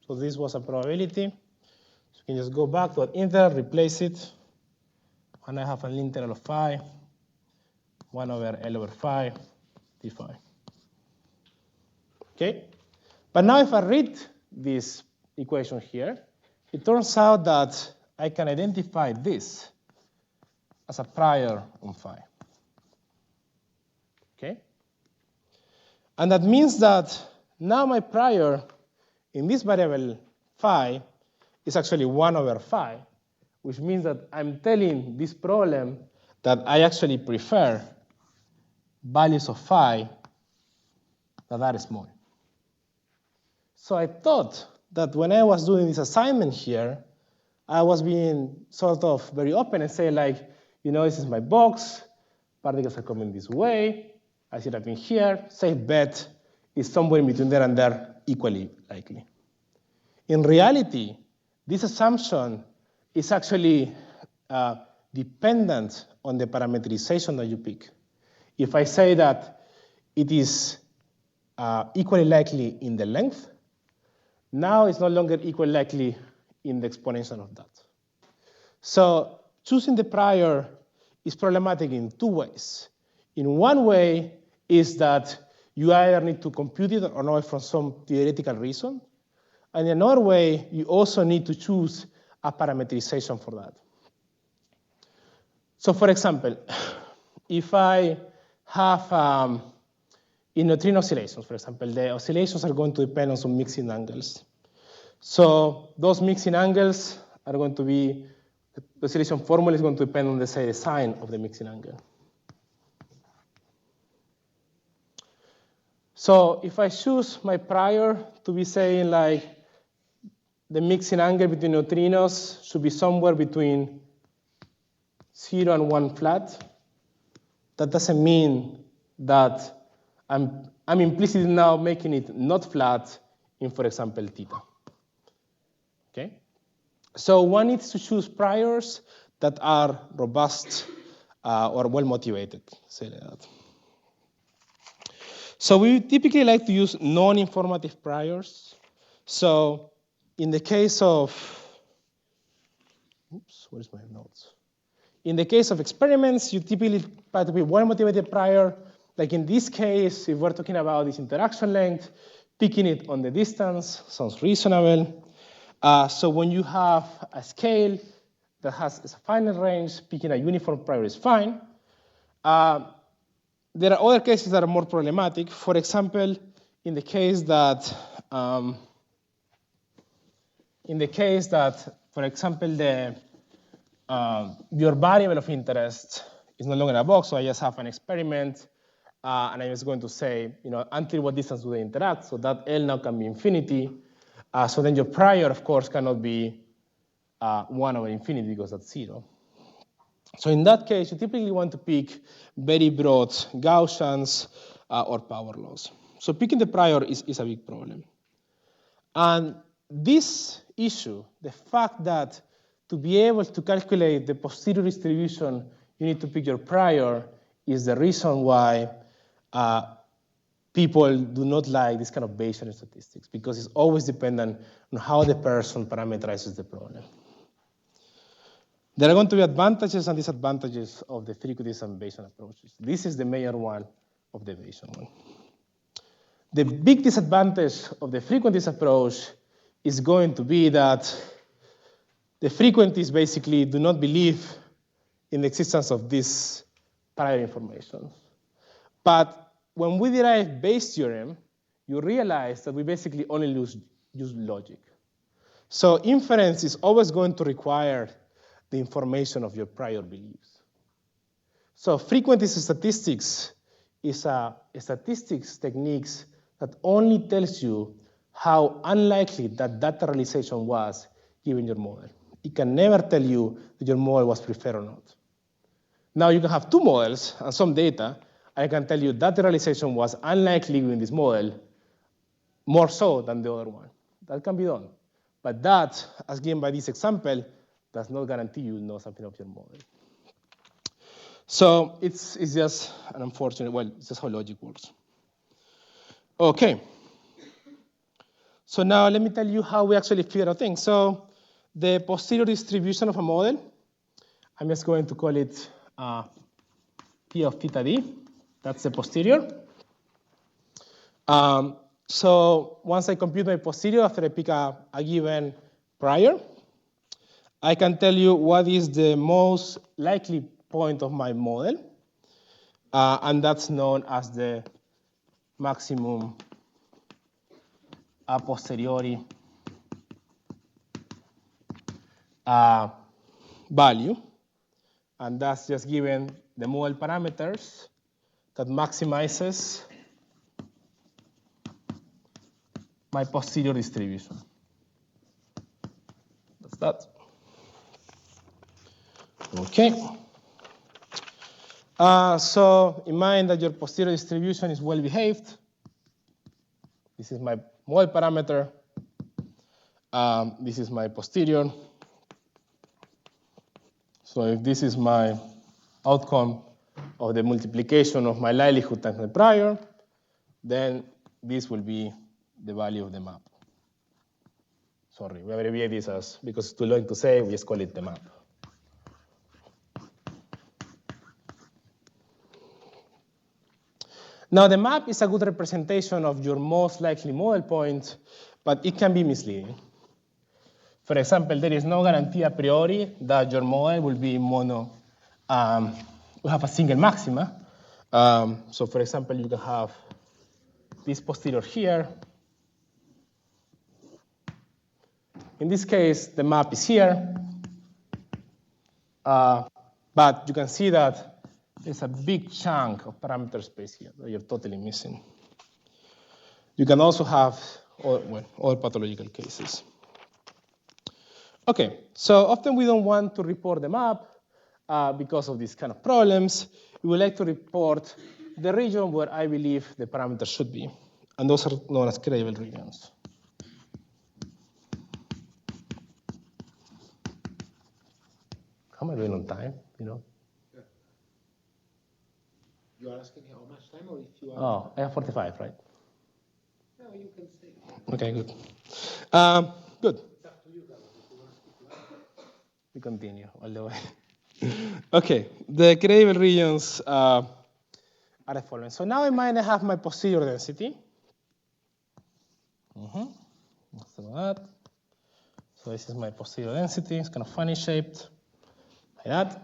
[SPEAKER 1] so this was a probability. So you can just go back to an integral, replace it, and I have an integral of phi, 1 over L over phi, d phi. Okay? But now if I read this equation here, it turns out that I can identify this as a prior on phi. Okay? And that means that now my prior in this variable phi is actually 1 over phi, which means that I'm telling this problem that I actually prefer values of phi that are small. So I thought that when I was doing this assignment here, I was being sort of very open and say like, this is my box, particles are coming this way, I see that in here, safe bet is somewhere in between there and there, equally likely. In reality, this assumption is actually dependent on the parameterization that you pick. If I say that it is equally likely in the length, now it's no longer equally likely in the exponential of that. So choosing the prior is problematic in two ways. In one way is that you either need to compute it or not for some theoretical reason. And in another way, you also need to choose a parameterization for that. So for example, if I have in neutrino oscillations, for example, the oscillations are going to depend on some mixing angles. So those mixing angles are going to be, the oscillation formula is going to depend on, let's say, the sign of the mixing angle. So if I choose my prior to be saying like the mixing angle between neutrinos should be somewhere between 0 and 1 flat, that doesn't mean that I'm implicitly now making it not flat in, for example, theta. Okay? So one needs to choose priors that are robust or well motivated, say that. So we typically like to use non-informative priors. So in the case of, oops, where's my notes? In the case of experiments, you typically try to be well-motivated prior. Like in this case, if we're talking about this interaction length, picking it on the distance sounds reasonable. So when you have a scale that has a finite range, picking a uniform prior is fine. There are other cases that are more problematic. For example, in the case that, for example, your variable of interest is no longer a box, so I just have an experiment, and I'm just going to say, until what distance do they interact? So that L now can be infinity. So then your prior, of course, cannot be 1 over infinity because that's 0. So in that case, you typically want to pick very broad Gaussians or power laws. So picking the prior is a big problem. And this issue, the fact that to be able to calculate the posterior distribution, you need to pick your prior, is the reason why people do not like this kind of Bayesian statistics, because it's always dependent on how the person parameterizes the problem. There are going to be advantages and disadvantages of the frequentist and Bayesian approaches. This is the major one of the Bayesian one. The big disadvantage of the frequentist approach is going to be that the frequentists basically do not believe in the existence of this prior information. But when we derive Bayes' theorem, you realize that we basically only use logic. So inference is always going to require the information of your prior beliefs. So frequentist statistics is a statistics techniques that only tells you how unlikely that data realization was given your model. It can never tell you that your model was preferred or not. Now you can have two models and some data, I can tell you that the realization was unlikely in this model, more so than the other one. That can be done. But that, as given by this example, does not guarantee you know something of your model. So it's just an unfortunate, well, it's just how logic works. Okay. So now let me tell you how we actually figure out things. So the posterior distribution of a model, I'm just going to call it P of theta d. That's the posterior. So once I compute my posterior after I pick a given prior, I can tell you what is the most likely point of my model, and that's known as the maximum a posteriori value, and that's just given the model parameters that maximizes my posterior distribution. That's that. Okay. So in mind that your posterior distribution is well behaved. This is my model parameter. This is my posterior. So if this is my outcome of the multiplication of my likelihood times my prior, then this will be the value of the map. Sorry, we abbreviate this as, because it's too long to say, we just call it the map. Now, the map is a good representation of your most likely model point, but it can be misleading. For example, there is no guarantee a priori that your model will be mono, will have a single maxima. So for example, you can have this posterior here. In this case, the map is here. But you can see that there's a big chunk of parameter space here that you're totally missing. You can also have all pathological cases. Okay, so often we don't want to report the map because of these kind of problems. We would like to report the region where I believe the parameters should be. And those are known as credible regions. How am I doing on time? You know?
[SPEAKER 4] You are asking how much time, or if you are?
[SPEAKER 1] Oh, I have 45, right?
[SPEAKER 4] No, you can say.
[SPEAKER 1] Okay, good. Good.
[SPEAKER 4] It's up to you guys. If you want to speak loud.
[SPEAKER 1] We continue all the way. Okay, the credible regions are the following. So now in mind I have my posterior density. So that. So this is my posterior density. It's kind of funny shaped, like that.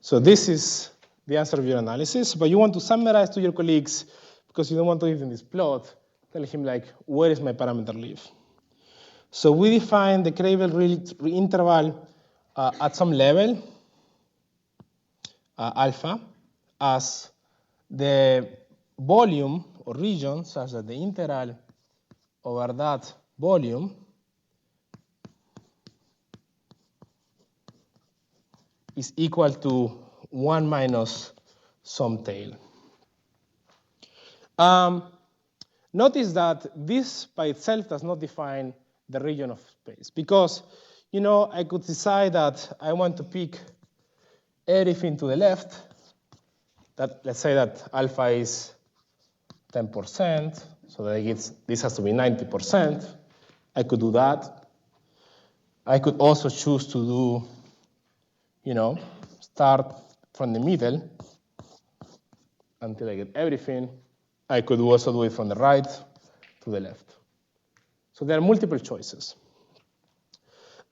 [SPEAKER 1] So this is the answer of your analysis, but you want to summarize to your colleagues because you don't want to give them this plot. Tell him like, where is my parameter live? So we define the credible interval at some level, alpha, as the volume or region such that the integral over that volume is equal to 1 minus some tail. Notice that this by itself does not define the region of space because, you know, I could decide that I want to pick everything to the left. That let's say that alpha is 10%, so that this has to be 90%. I could do that. I could also choose to do, you know, start from the middle until I get everything. I could also do it from the right to the left. So there are multiple choices.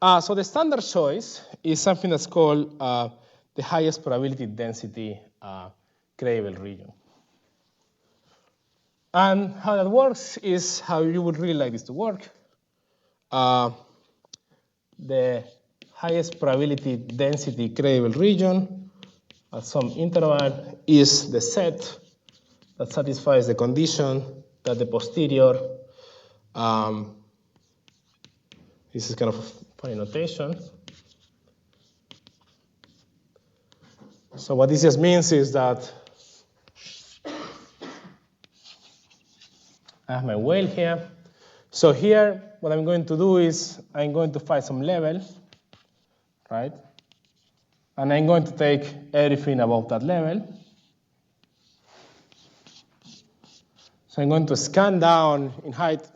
[SPEAKER 1] So the standard choice is something that's called the highest probability density credible region. And how that works is how you would really like this to work. The highest probability density credible region at some interval is the set that satisfies the condition that the posterior, this is kind of a funny notation. So what this just means is that I have my whale here. So here, what I'm going to do is I'm going to find some level, right? And I'm going to take everything above that level. So I'm going to scan down in height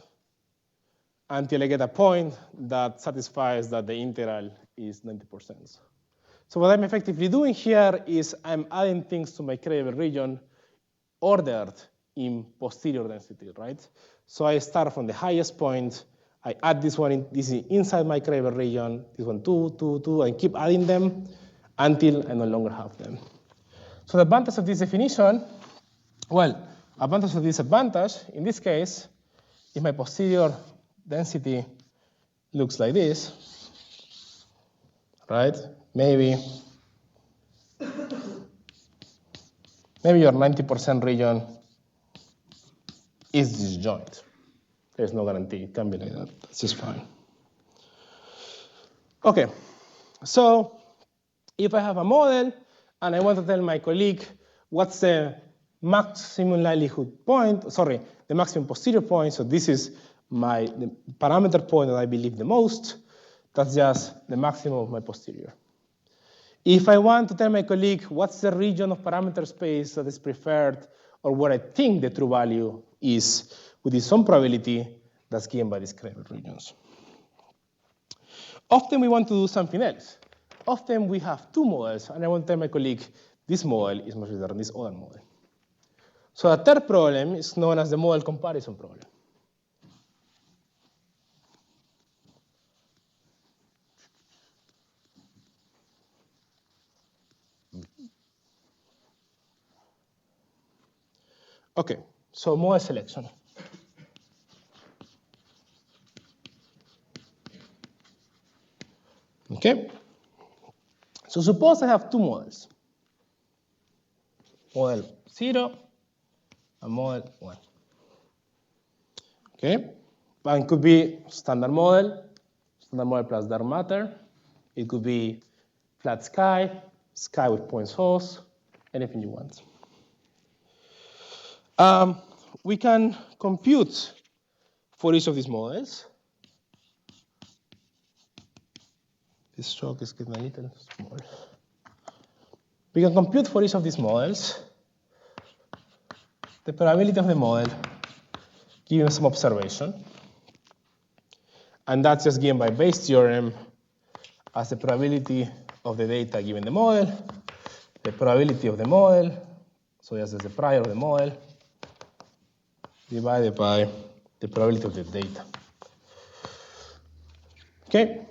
[SPEAKER 1] until I get a point that satisfies that the integral is 90%. So what I'm effectively doing here is I'm adding things to my credible region ordered in posterior density, right? So I start from the highest point, I add this one, this is inside my credible region, this one 2, 2, 2, and keep adding them until I no longer have them. So the advantage of this definition, well, advantage or disadvantage, in this case, if my posterior density looks like this, right? Maybe your 90% region is disjoint. There's no guarantee. It can be like that. That's just fine. Okay, so if I have a model and I want to tell my colleague what's the maximum likelihood point, the maximum posterior point, so this is the parameter point that I believe the most, that's just the maximum of my posterior. If I want to tell my colleague what's the region of parameter space that is preferred or where I think the true value is with some probability, that's given by these credible regions. Often we want to do something else. Often we have two models, and I want to tell my colleague this model is much better than this other model. So the third problem is known as the model comparison problem. Okay, so model selection. Okay, so suppose I have two models, model 0 and model 1. Okay, and it could be standard model plus dark matter. It could be flat sky, sky with point source, anything you want. We can compute for each of these models. This stroke is getting a little small. We can compute for each of these models the probability of the model given some observation. And that's just given by Bayes' theorem as the probability of the data given the model, the probability of the model, so just as the prior of the model, divided by the probability of the data. Okay?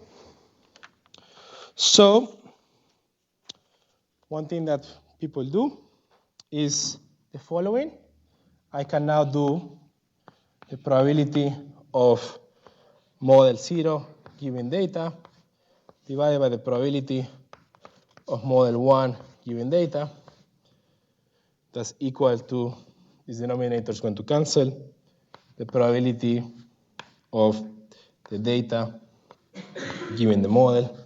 [SPEAKER 1] So one thing that people do is the following. I can now do the probability of model 0 given data divided by the probability of model 1 given data. That's equal to, this denominator is going to cancel, the probability of the data given the model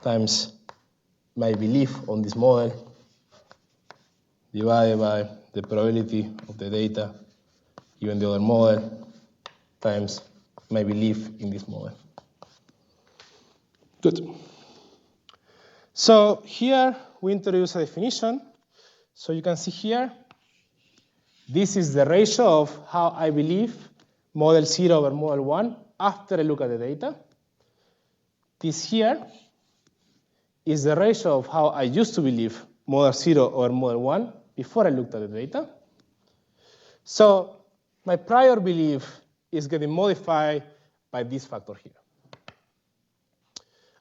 [SPEAKER 1] times my belief on this model divided by the probability of the data given the other model times my belief in this model. Good. So here we introduce a definition. So you can see here, this is the ratio of how I believe model 0 over model 1 after I look at the data. This here is the ratio of how I used to believe model 0 over model 1 before I looked at the data. So my prior belief is getting modified by this factor here.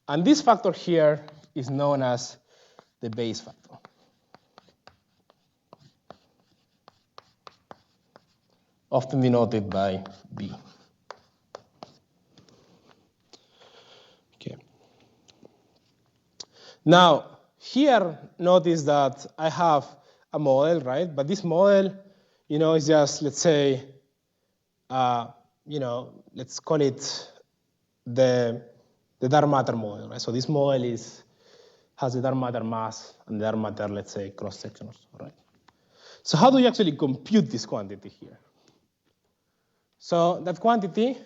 [SPEAKER 1] And this factor here is known as the Bayes factor. Often denoted by B. Okay. Now, here, notice that I have a model, right? But this model, is just, let's say, let's call it the dark matter model, right? So this model has the dark matter mass and the dark matter, let's say, cross-section, right? So how do you actually compute this quantity here? So that quantity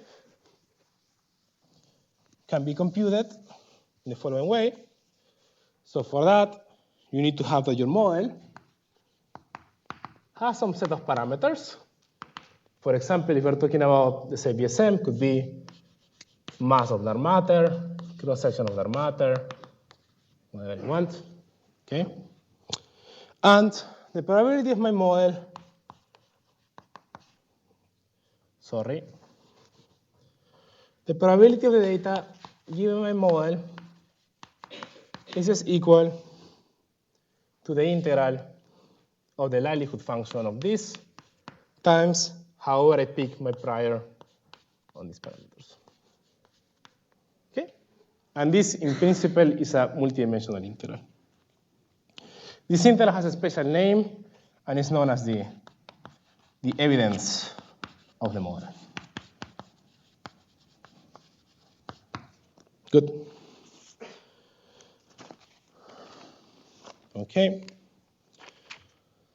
[SPEAKER 1] can be computed in the following way. So for that, you need to have that your model has some set of parameters. For example, if we're talking about, let's say, BSM, could be mass of dark matter, cross-section of dark matter, whatever you want, okay? And the probability of my model, the probability of the data given my model is just equal to the integral of the likelihood function of this times however I pick my prior on these parameters. Okay? And this, in principle, is a multidimensional integral. This integral has a special name, and it's known as the evidence of the model. Good. Okay.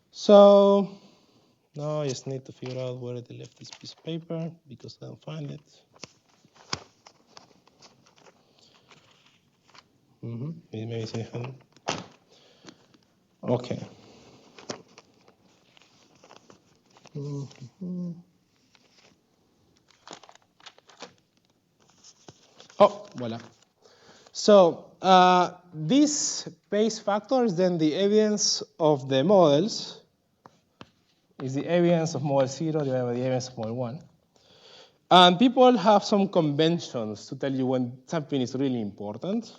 [SPEAKER 1] So now I just need to figure out where they left this piece of paper because I don't find it. Maybe say okay. Oh, voila. So this base factor is then the evidence of the models, is the evidence of model 0 divided by the evidence of model 1. And people have some conventions to tell you when something is really important.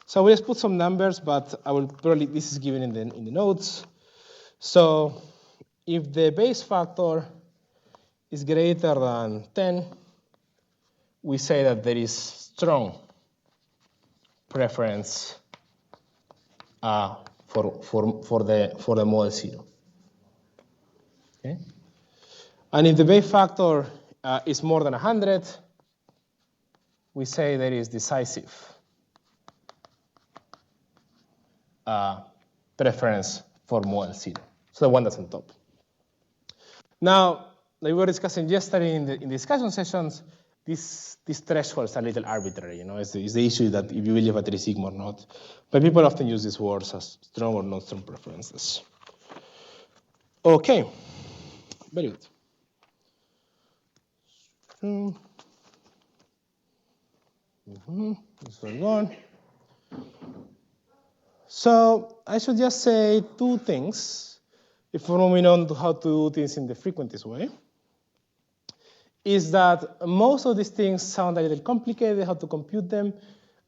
[SPEAKER 1] So we just put some numbers, but I will probably, this is given in the notes. So if the base factor is greater than 10, we say that there is strong preference for the model 0. Okay? And if the base factor is more than 100, we say there is decisive preference for model 0. So the one that's on top. Now, like we were discussing yesterday in the discussion sessions, these thresholds are a little arbitrary. It's the issue that if you believe that there is sigma or not. But people often use these words as strong or not strong preferences. Okay, very good. This one gone. So I should just say two things before moving on to how to do things in the frequentist way. Is that most of these things sound a little complicated, how to compute them,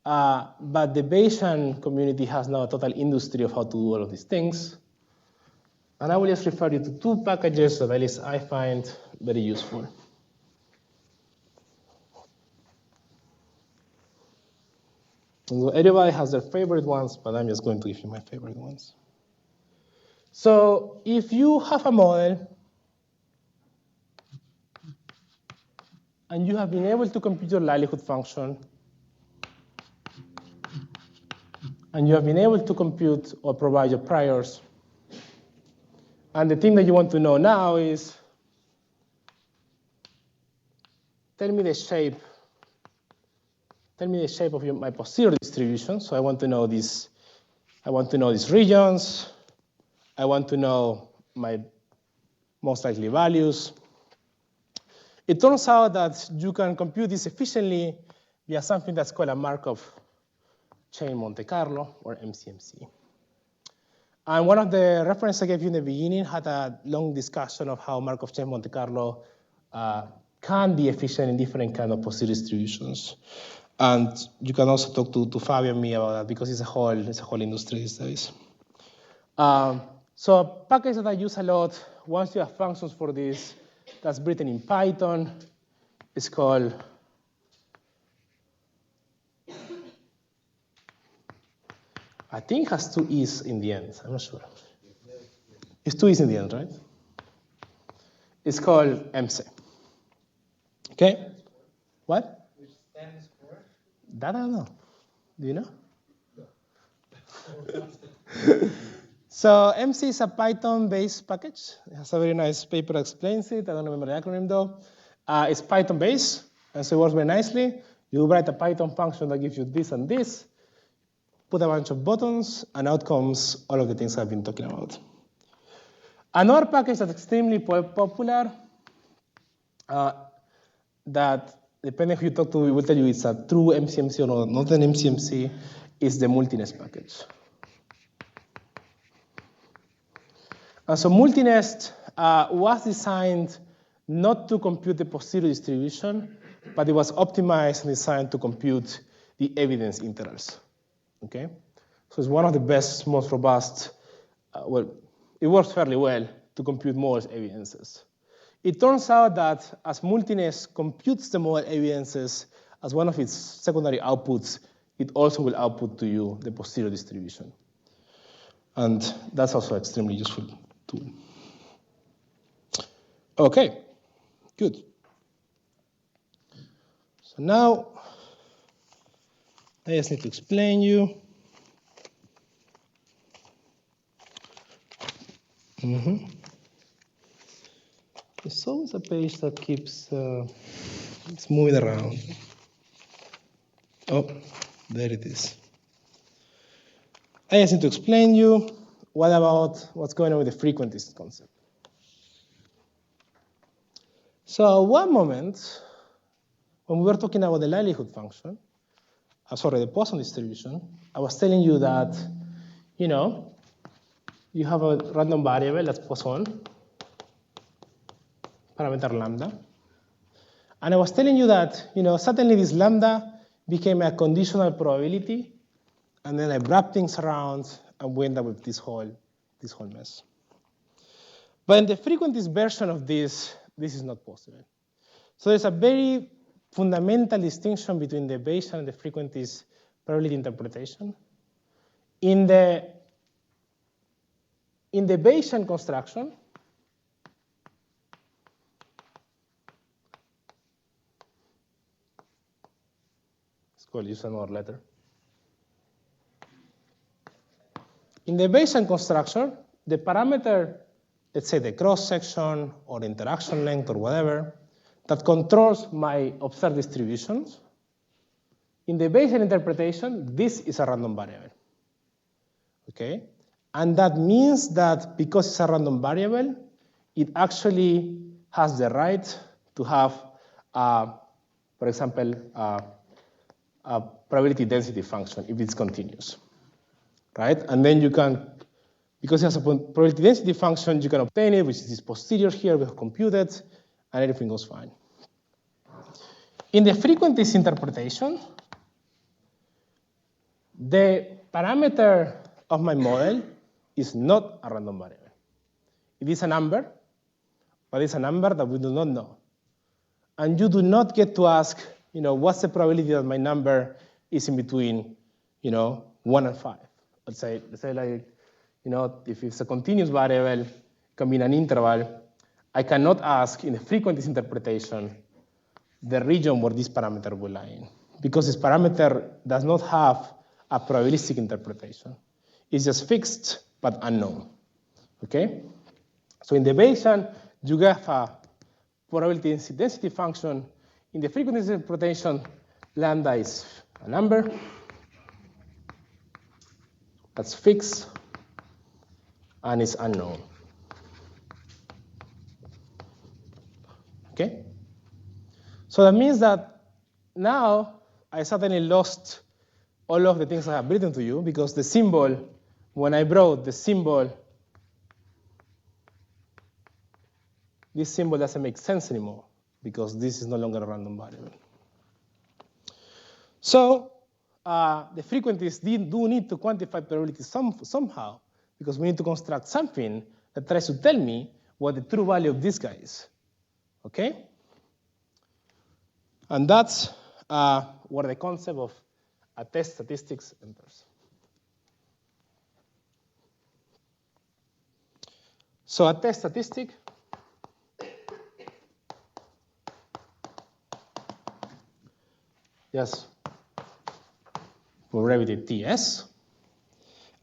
[SPEAKER 1] but the Bayesian community has now a total industry of how to do all of these things. And I will just refer you to two packages that at least I find very useful. So everybody has their favorite ones, but I'm just going to give you my favorite ones. So if you have a model and you have been able to compute your likelihood function, and you have been able to compute or provide your priors, and the thing that you want to know now is, tell me the shape of my posterior distribution. So I want to know these regions. I want to know my most likely values. It turns out that you can compute this efficiently via something that's called a Markov chain Monte Carlo, or MCMC. And one of the references I gave you in the beginning had a long discussion of how Markov chain Monte Carlo can be efficient in different kind of posterior distributions. And you can also talk to Fabio and me about that because it's a whole industry these days. So a package that I use a lot, once you have functions for this, that's written in Python, is called I think it has two E's in the end. I'm not sure. It's two E's in the end, right? It's called MC. Okay? What?
[SPEAKER 4] Which stands for?
[SPEAKER 1] That I don't know. Do you know?
[SPEAKER 4] No.
[SPEAKER 1] So MC is a Python-based package. It has a very nice paper that explains it. I don't remember the acronym though. It's Python-based, and so it works very nicely. You write a Python function that gives you this and this, put a bunch of buttons, and out comes all of the things I've been talking about. Another package that's extremely popular that, depending who you talk to, will tell you it's a true MCMC or not an MCMC, is the multinest package. And so multinest was designed not to compute the posterior distribution, but it was optimized and designed to compute the evidence intervals. Okay? So it's one of the best, most robust, well, it works fairly well to compute model evidences. It turns out that as multinest computes the model evidences as one of its secondary outputs, it also will output to you the posterior distribution. And that's also extremely useful tool. Okay, good. So now, I just need to explain you. There's always a page that keeps it's moving around. Oh, there it is. I just need to explain you what about what's going on with the frequentist concept. So one moment, when we were talking about the likelihood function, the Poisson distribution, I was telling you that, you have a random variable that's Poisson, parameter lambda. And I was telling you that, suddenly this lambda became a conditional probability, and then I wrapped things around and we end up with this whole mess. But in the frequentist version of this is not possible. So there's a very fundamental distinction between the Bayesian and the frequentist probability interpretation. In the Bayesian construction, use another letter. In the Bayesian construction, the parameter, let's say the cross-section or interaction length or whatever, that controls my observed distributions, in the Bayesian interpretation, this is a random variable. Okay? And that means that because it's a random variable, it actually has the right to have, for example, a probability density function if it's continuous, right? And then you can, because it has a probability density function, you can obtain it, which is this posterior here, we have computed, and everything goes fine. In the frequentist interpretation, the parameter of my model is not a random variable. It is a number, but it's a number that we do not know. And you do not get to ask, what's the probability that my number is in between, 1 and 5. Let's say like, if it's a continuous variable, it can be in an interval. I cannot ask in the frequentist interpretation the region where this parameter will lie in, because this parameter does not have a probabilistic interpretation. It's just fixed but unknown. Okay? So in the Bayesian, you have a probability density function. In the frequentist interpretation, lambda is a number that's fixed and is unknown. Okay? So that means that now I suddenly lost all of the things I have written to you, because the symbol, when I brought the symbol, this symbol doesn't make sense anymore, because this is no longer a random variable. So the frequentists do need to quantify probability somehow, because we need to construct something that tries to tell me what the true value of this guy is. Okay? And that's where the concept of a test statistics enters. So a test statistic just for brevity TS.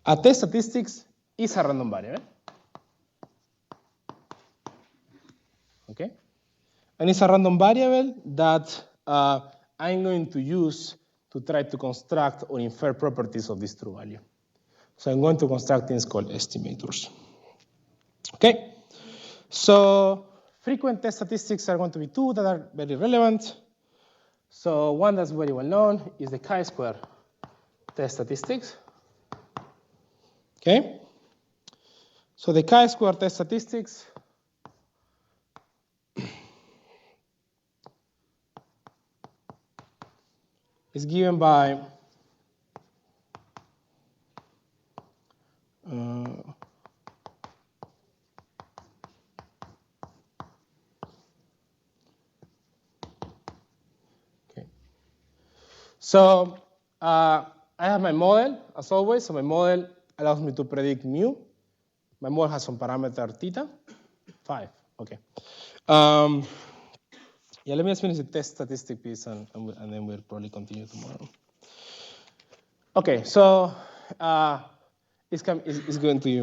[SPEAKER 1] A test statistics is a random variable. Okay? And it's a random variable that I'm going to use to try to construct or infer properties of this true value. So I'm going to construct things called estimators. Okay? So frequent test statistics are going to be two that are very relevant. So one that's very well known is the chi-square test statistics. Okay? So the chi-square test statistics is given by so I have my model, as always. So my model allows me to predict mu. My model has some parameter theta, 5. Okay. Yeah, let me just finish the test statistic piece, and then we'll probably continue tomorrow. Okay, so it's going to be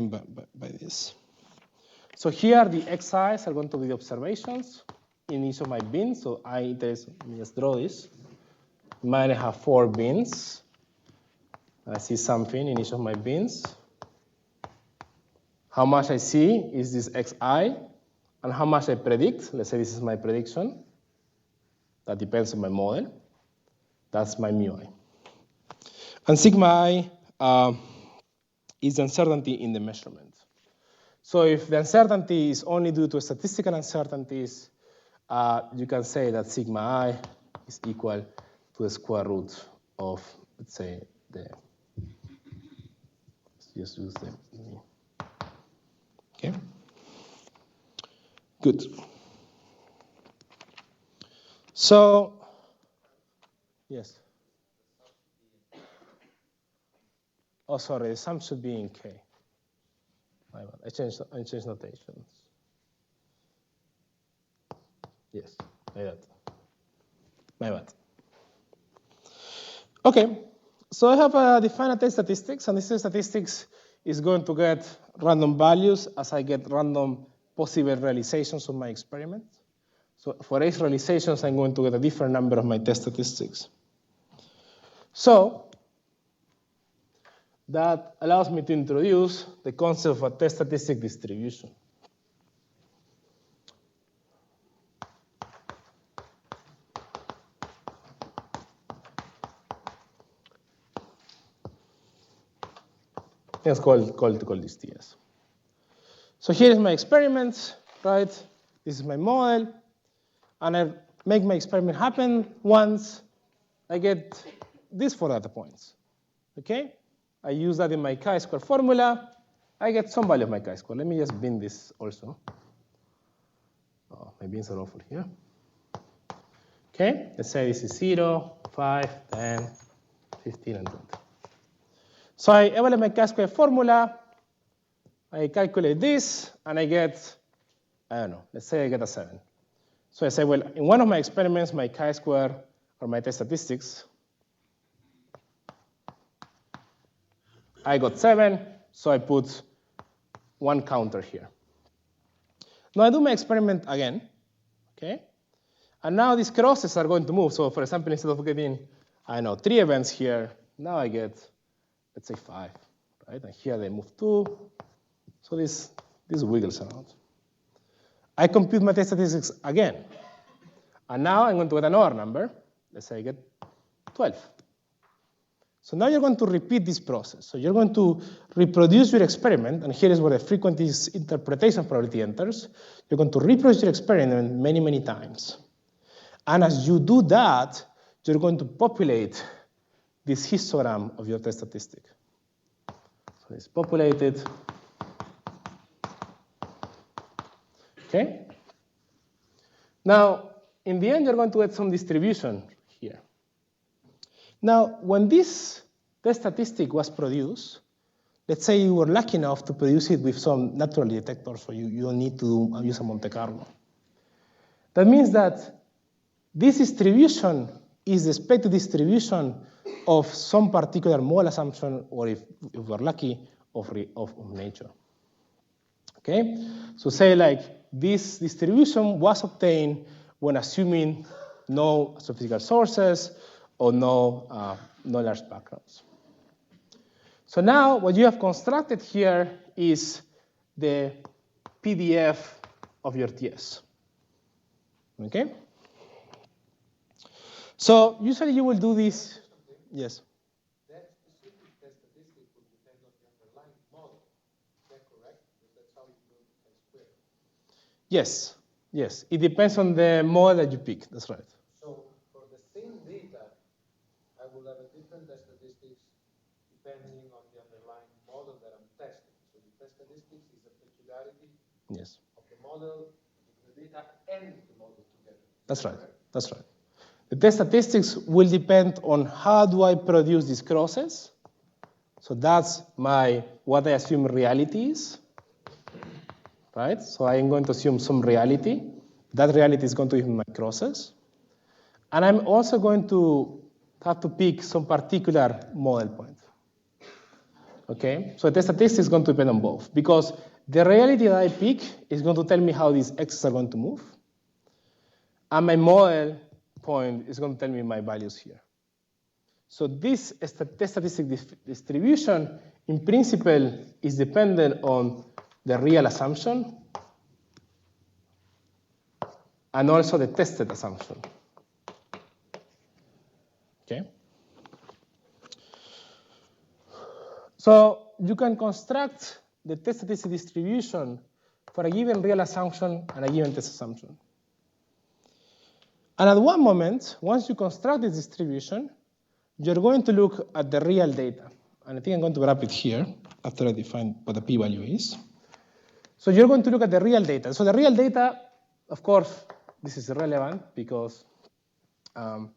[SPEAKER 1] by this. So here the xi's are going to be the observations in each of my bins. So let me just draw this. Mine have 4 bins. I see something in each of my bins. How much I see is this xi, and how much I predict. Let's say this is my prediction. That depends on my model. That's my mu I. And sigma I is the uncertainty in the measurement. So if the uncertainty is only due to statistical uncertainties, you can say that sigma I is equal to the square root of, let's say, let's just use the mu. Okay? Good. So, yes. Oh, sorry, the sum should be in K. My bad. I changed notations. Yes, like that. My bad. Okay, so I have defined a test statistics, and this test statistics is going to get random values as I get random possible realizations of my experiment. So for each realizations, I'm going to get a different number of my test statistics. So that allows me to introduce the concept of a test statistic distribution. Let's call this TS. So here is my experiment, right? This is my model, and I make my experiment happen once. I get these 4 data points, okay? I use that in my chi-square formula. I get some value of my chi-square. Let me just bin this also. Oh, my bins are over here. Okay, let's say this is 0, 5, 10, 15, and 20. So I evaluate my chi-square formula. I calculate this, and I get, I don't know, let's say I get a 7. So I say, well, in one of my experiments, my chi-square, or my test statistics, I got 7, so I put 1 counter here. Now I do my experiment again, okay? And now these crosses are going to move. So for example, instead of getting, I don't know, 3 events here, now I get, let's say 5, right? And here they move 2. So this wiggles around. I compute my test statistics again. And now I'm going to get another number. Let's say I get 12. So now you're going to repeat this process. So you're going to reproduce your experiment, and here is where the frequentist interpretation probability enters. You're going to reproduce your experiment many, many times. And as you do that, you're going to populate this histogram of your test statistic. So it's populated. Okay? Now, in the end, you're going to get some distribution here. Now, when this test statistic was produced, let's say you were lucky enough to produce it with some natural detector, so you don't need to use a Monte Carlo. That means that this distribution is the expected distribution of some particular model assumption, or if we're lucky, of nature. Okay? So say like this distribution was obtained when assuming no astrophysical sources or no large backgrounds. So now what you have constructed here is the PDF of your TS. Okay? So usually you will do this. Yes.
[SPEAKER 4] That specific test statistic will depend on the underlying model. Is that correct? Because that's how you build the chi-square.
[SPEAKER 1] Yes. Yes. It depends on the model that you pick. That's right.
[SPEAKER 4] So for the same data, I will have a different test statistics depending on the underlying model that I'm testing. So the test statistics is a peculiarity
[SPEAKER 1] Yes.
[SPEAKER 4] of the model, the data, and the model together.
[SPEAKER 1] That's right. That's right. The test statistics will depend on how do I produce these crosses. So that's what I assume reality is. Right? So I am going to assume some reality. That reality is going to give me my crosses. And I'm also going to have to pick some particular model point. Okay? So the statistics is going to depend on both, because the reality that I pick is going to tell me how these x's are going to move. And my model point is going to tell me my values here. So this test statistic distribution, in principle, is dependent on the real assumption and also the tested assumption. Okay? So you can construct the test statistic distribution for a given real assumption and a given test assumption. And at one moment, once you construct this distribution, you're going to look at the real data. And I think I'm going to wrap it here after I define what the p-value is. So you're going to look at the real data. So the real data, of course, this is irrelevant because now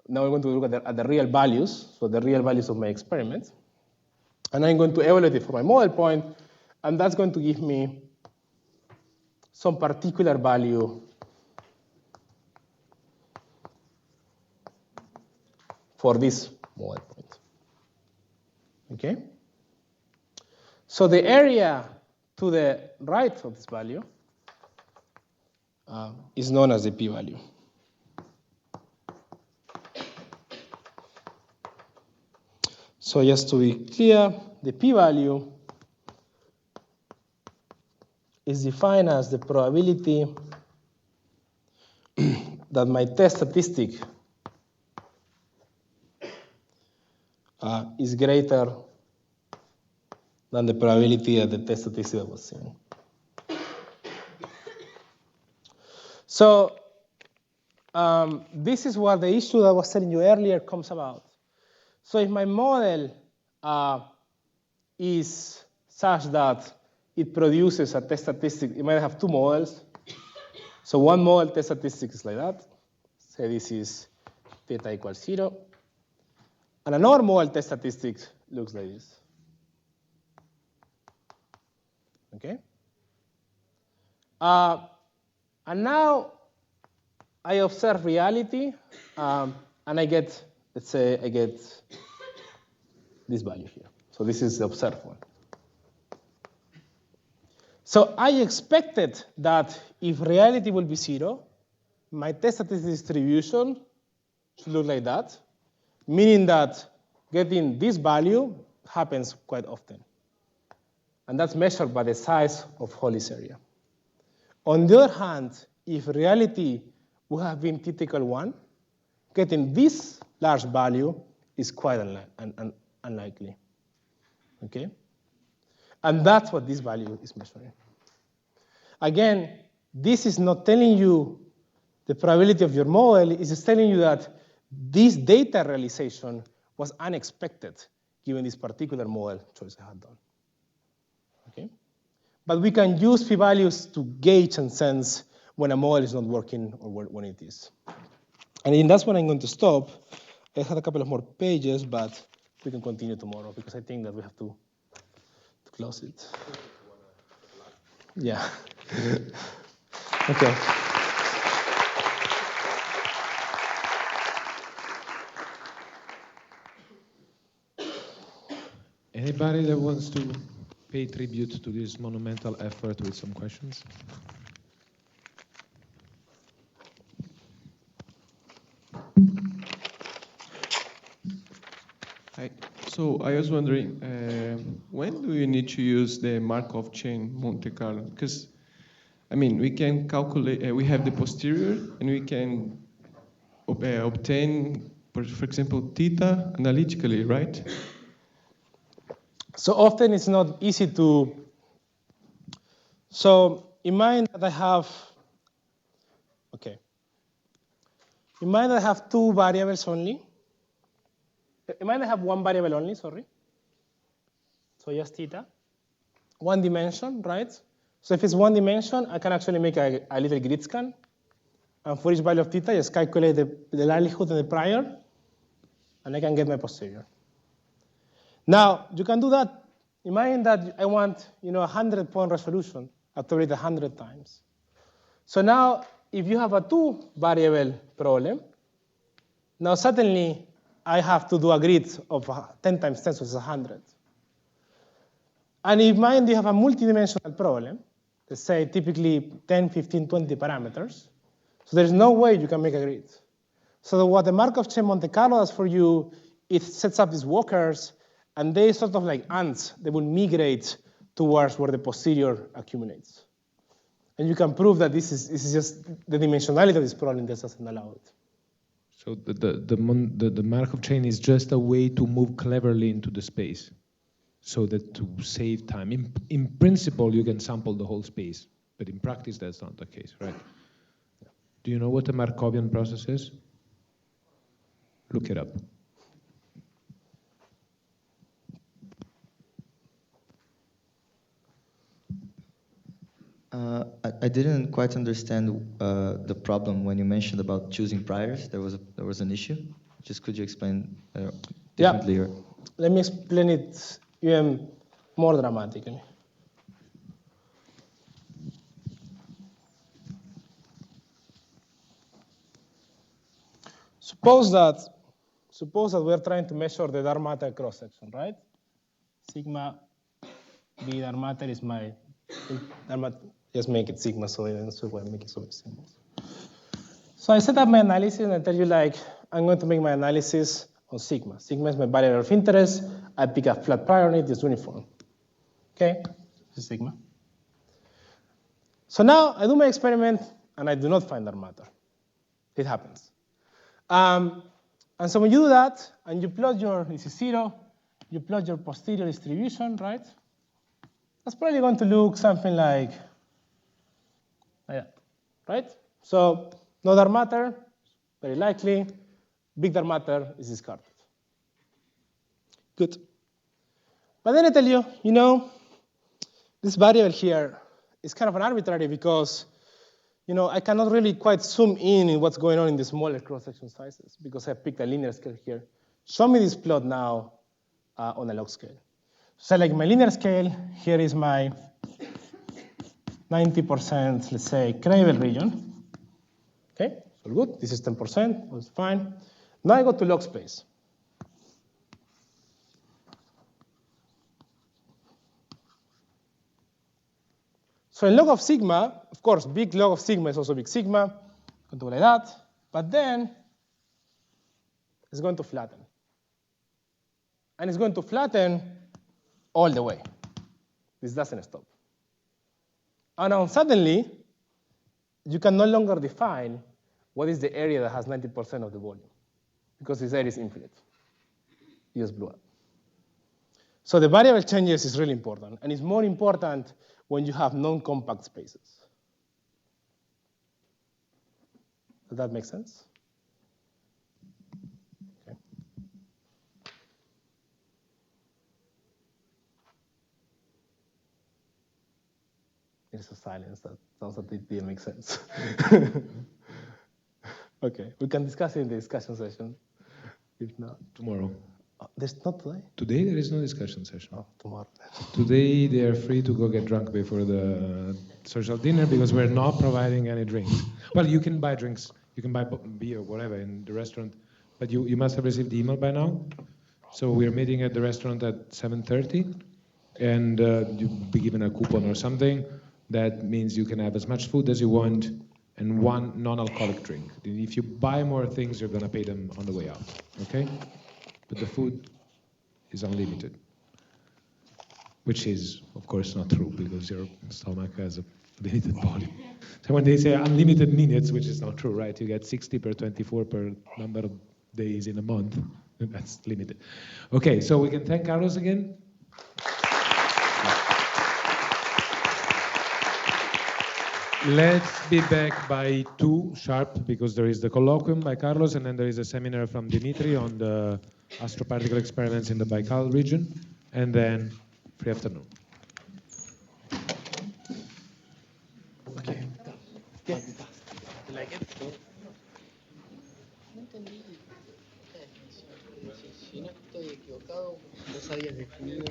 [SPEAKER 1] we're going to look at the real values, so the real values of my experiment. And I'm going to evaluate it for my model point, and that's going to give me some particular value for this model point. Okay? So the area to the right of this value is known as the p-value. So just to be clear, the p-value is defined as the probability that my test statistic is greater than the probability that the test statistic was seen. So this is what the issue that I was telling you earlier comes about. So if my model is such that it produces a test statistic, it might have two models. So one model test statistic is like that. Say this is theta equals 0. And another model test statistic looks like this. Okay? And now I observe reality, and I get, let's say, I get this value here. So this is the observed one. So I expected that if reality will be 0, my test statistic distribution should look like that, meaning that getting this value happens quite often. And that's measured by the size of Holly's area. On the other hand, if reality would have been t equal 1, getting this large value is quite unlikely. Okay? And that's what this value is measuring. Again, this is not telling you the probability of your model. It's just telling you that this data realization was unexpected given this particular model choice I had done. Okay? But we can use p-values to gauge and sense when a model is not working or when it is. And that's when I'm going to stop. I had a couple of more pages, but we can continue tomorrow because I think that we have to close it. Yeah. Okay.
[SPEAKER 5] Anybody that wants to pay tribute to this monumental effort with some questions? So I was wondering, when do you need to use the Markov chain Monte Carlo? Because, I mean, we can calculate, we have the posterior, and we can obtain, for example, theta analytically, right?
[SPEAKER 1] So often it's not easy to. So imagine that I have, okay. Imagine that I have two variables only. Imagine I have one variable only, sorry. So just theta. One dimension, right? So if it's one dimension, I can actually make a little grid scan. And for each value of theta, just calculate the likelihood and the prior, and I can get my posterior. Now, you can do that. Imagine that I want, 100-point resolution. I have to read 100 times. So now, if you have a two-variable problem, now suddenly I have to do a grid of 10 times 10, so it's 100. And if mind you have a multidimensional problem, let's say typically 10, 15, 20 parameters, so there's no way you can make a grid. So what the Markov chain Monte Carlo does for you, it sets up these walkers, and they sort of like ants, they will migrate towards where the posterior accumulates. And you can prove that this is just the dimensionality of this problem that doesn't allow it.
[SPEAKER 2] So the Markov chain is just a way to move cleverly into the space, so that to save time. In principle, you can sample the whole space, but in practice, that's not the case, right? Yeah. Do you know what a Markovian process is? Look it up.
[SPEAKER 6] I didn't quite understand the problem when you mentioned about choosing priors. There was an issue. Just could you explain differently?
[SPEAKER 1] Yeah. Let me explain it even more dramatically. Suppose that we're trying to measure the dark matter cross section, right? Sigma B dark matter is my dark matter. Just make it sigma, so I make it so it's symbols. So I set up my analysis and I tell you like I'm going to make my analysis on sigma. Sigma is my variable of interest. I pick a flat prior on it, it's uniform. Okay, this is sigma. So now I do my experiment and I do not find dark matter. It happens. And so when you do that and you plot this is 0, you plot your posterior distribution, right? That's probably going to look something like that, right? So no dark matter, very likely. Big dark matter is discarded. Good. But then I tell you, this variable here is kind of an arbitrary because, I cannot really quite zoom in what's going on in the smaller cross-section sizes because I picked a linear scale here. Show me this plot now on a log scale. So like my linear scale, here is my 90%, let's say, Krebel region. Okay, so good. This is 10%, that's fine. Now I go to log space. So in log of sigma, of course, big log of sigma is also big sigma. Going to go like that. But then it's going to flatten. And it's going to flatten all the way. This doesn't stop. And now suddenly, you can no longer define what is the area that has 90% of the volume, because this area is infinite. You just blew up. So the variable changes is really important, and it's more important when you have non-compact spaces. Does that make sense? Okay. There's a silence that sounds like it didn't make sense. Okay, we can discuss it in the discussion session. If not,
[SPEAKER 2] Tomorrow.
[SPEAKER 1] there's not today?
[SPEAKER 2] Today there is no discussion session.
[SPEAKER 1] Oh, tomorrow.
[SPEAKER 2] Today they are free to go get drunk before the social dinner because we're not providing any drinks. Well, you can buy drinks. You can buy beer or whatever in the restaurant. But you must have received the email by now. So we're meeting at the restaurant at 7:30. And you'll be given a coupon or something. That means you can have as much food as you want and one non-alcoholic drink. If you buy more things, you're going to pay them on the way out. Okay? But the food is unlimited, which is, of course, not true because your stomach has a limited volume. So when they say unlimited minutes, which is not true, right? You get 60 per 24 per number of days in a month. That's limited. Okay, so we can thank Carlos again. Let's be back by 2 sharp because there is the colloquium by Carlos and then there is a seminar from Dimitri on the astroparticle experiments in the Baikal region, and then free afternoon.
[SPEAKER 1] Okay.
[SPEAKER 7] Like it? No entendí. Si no estoy equivocado, vos habías definido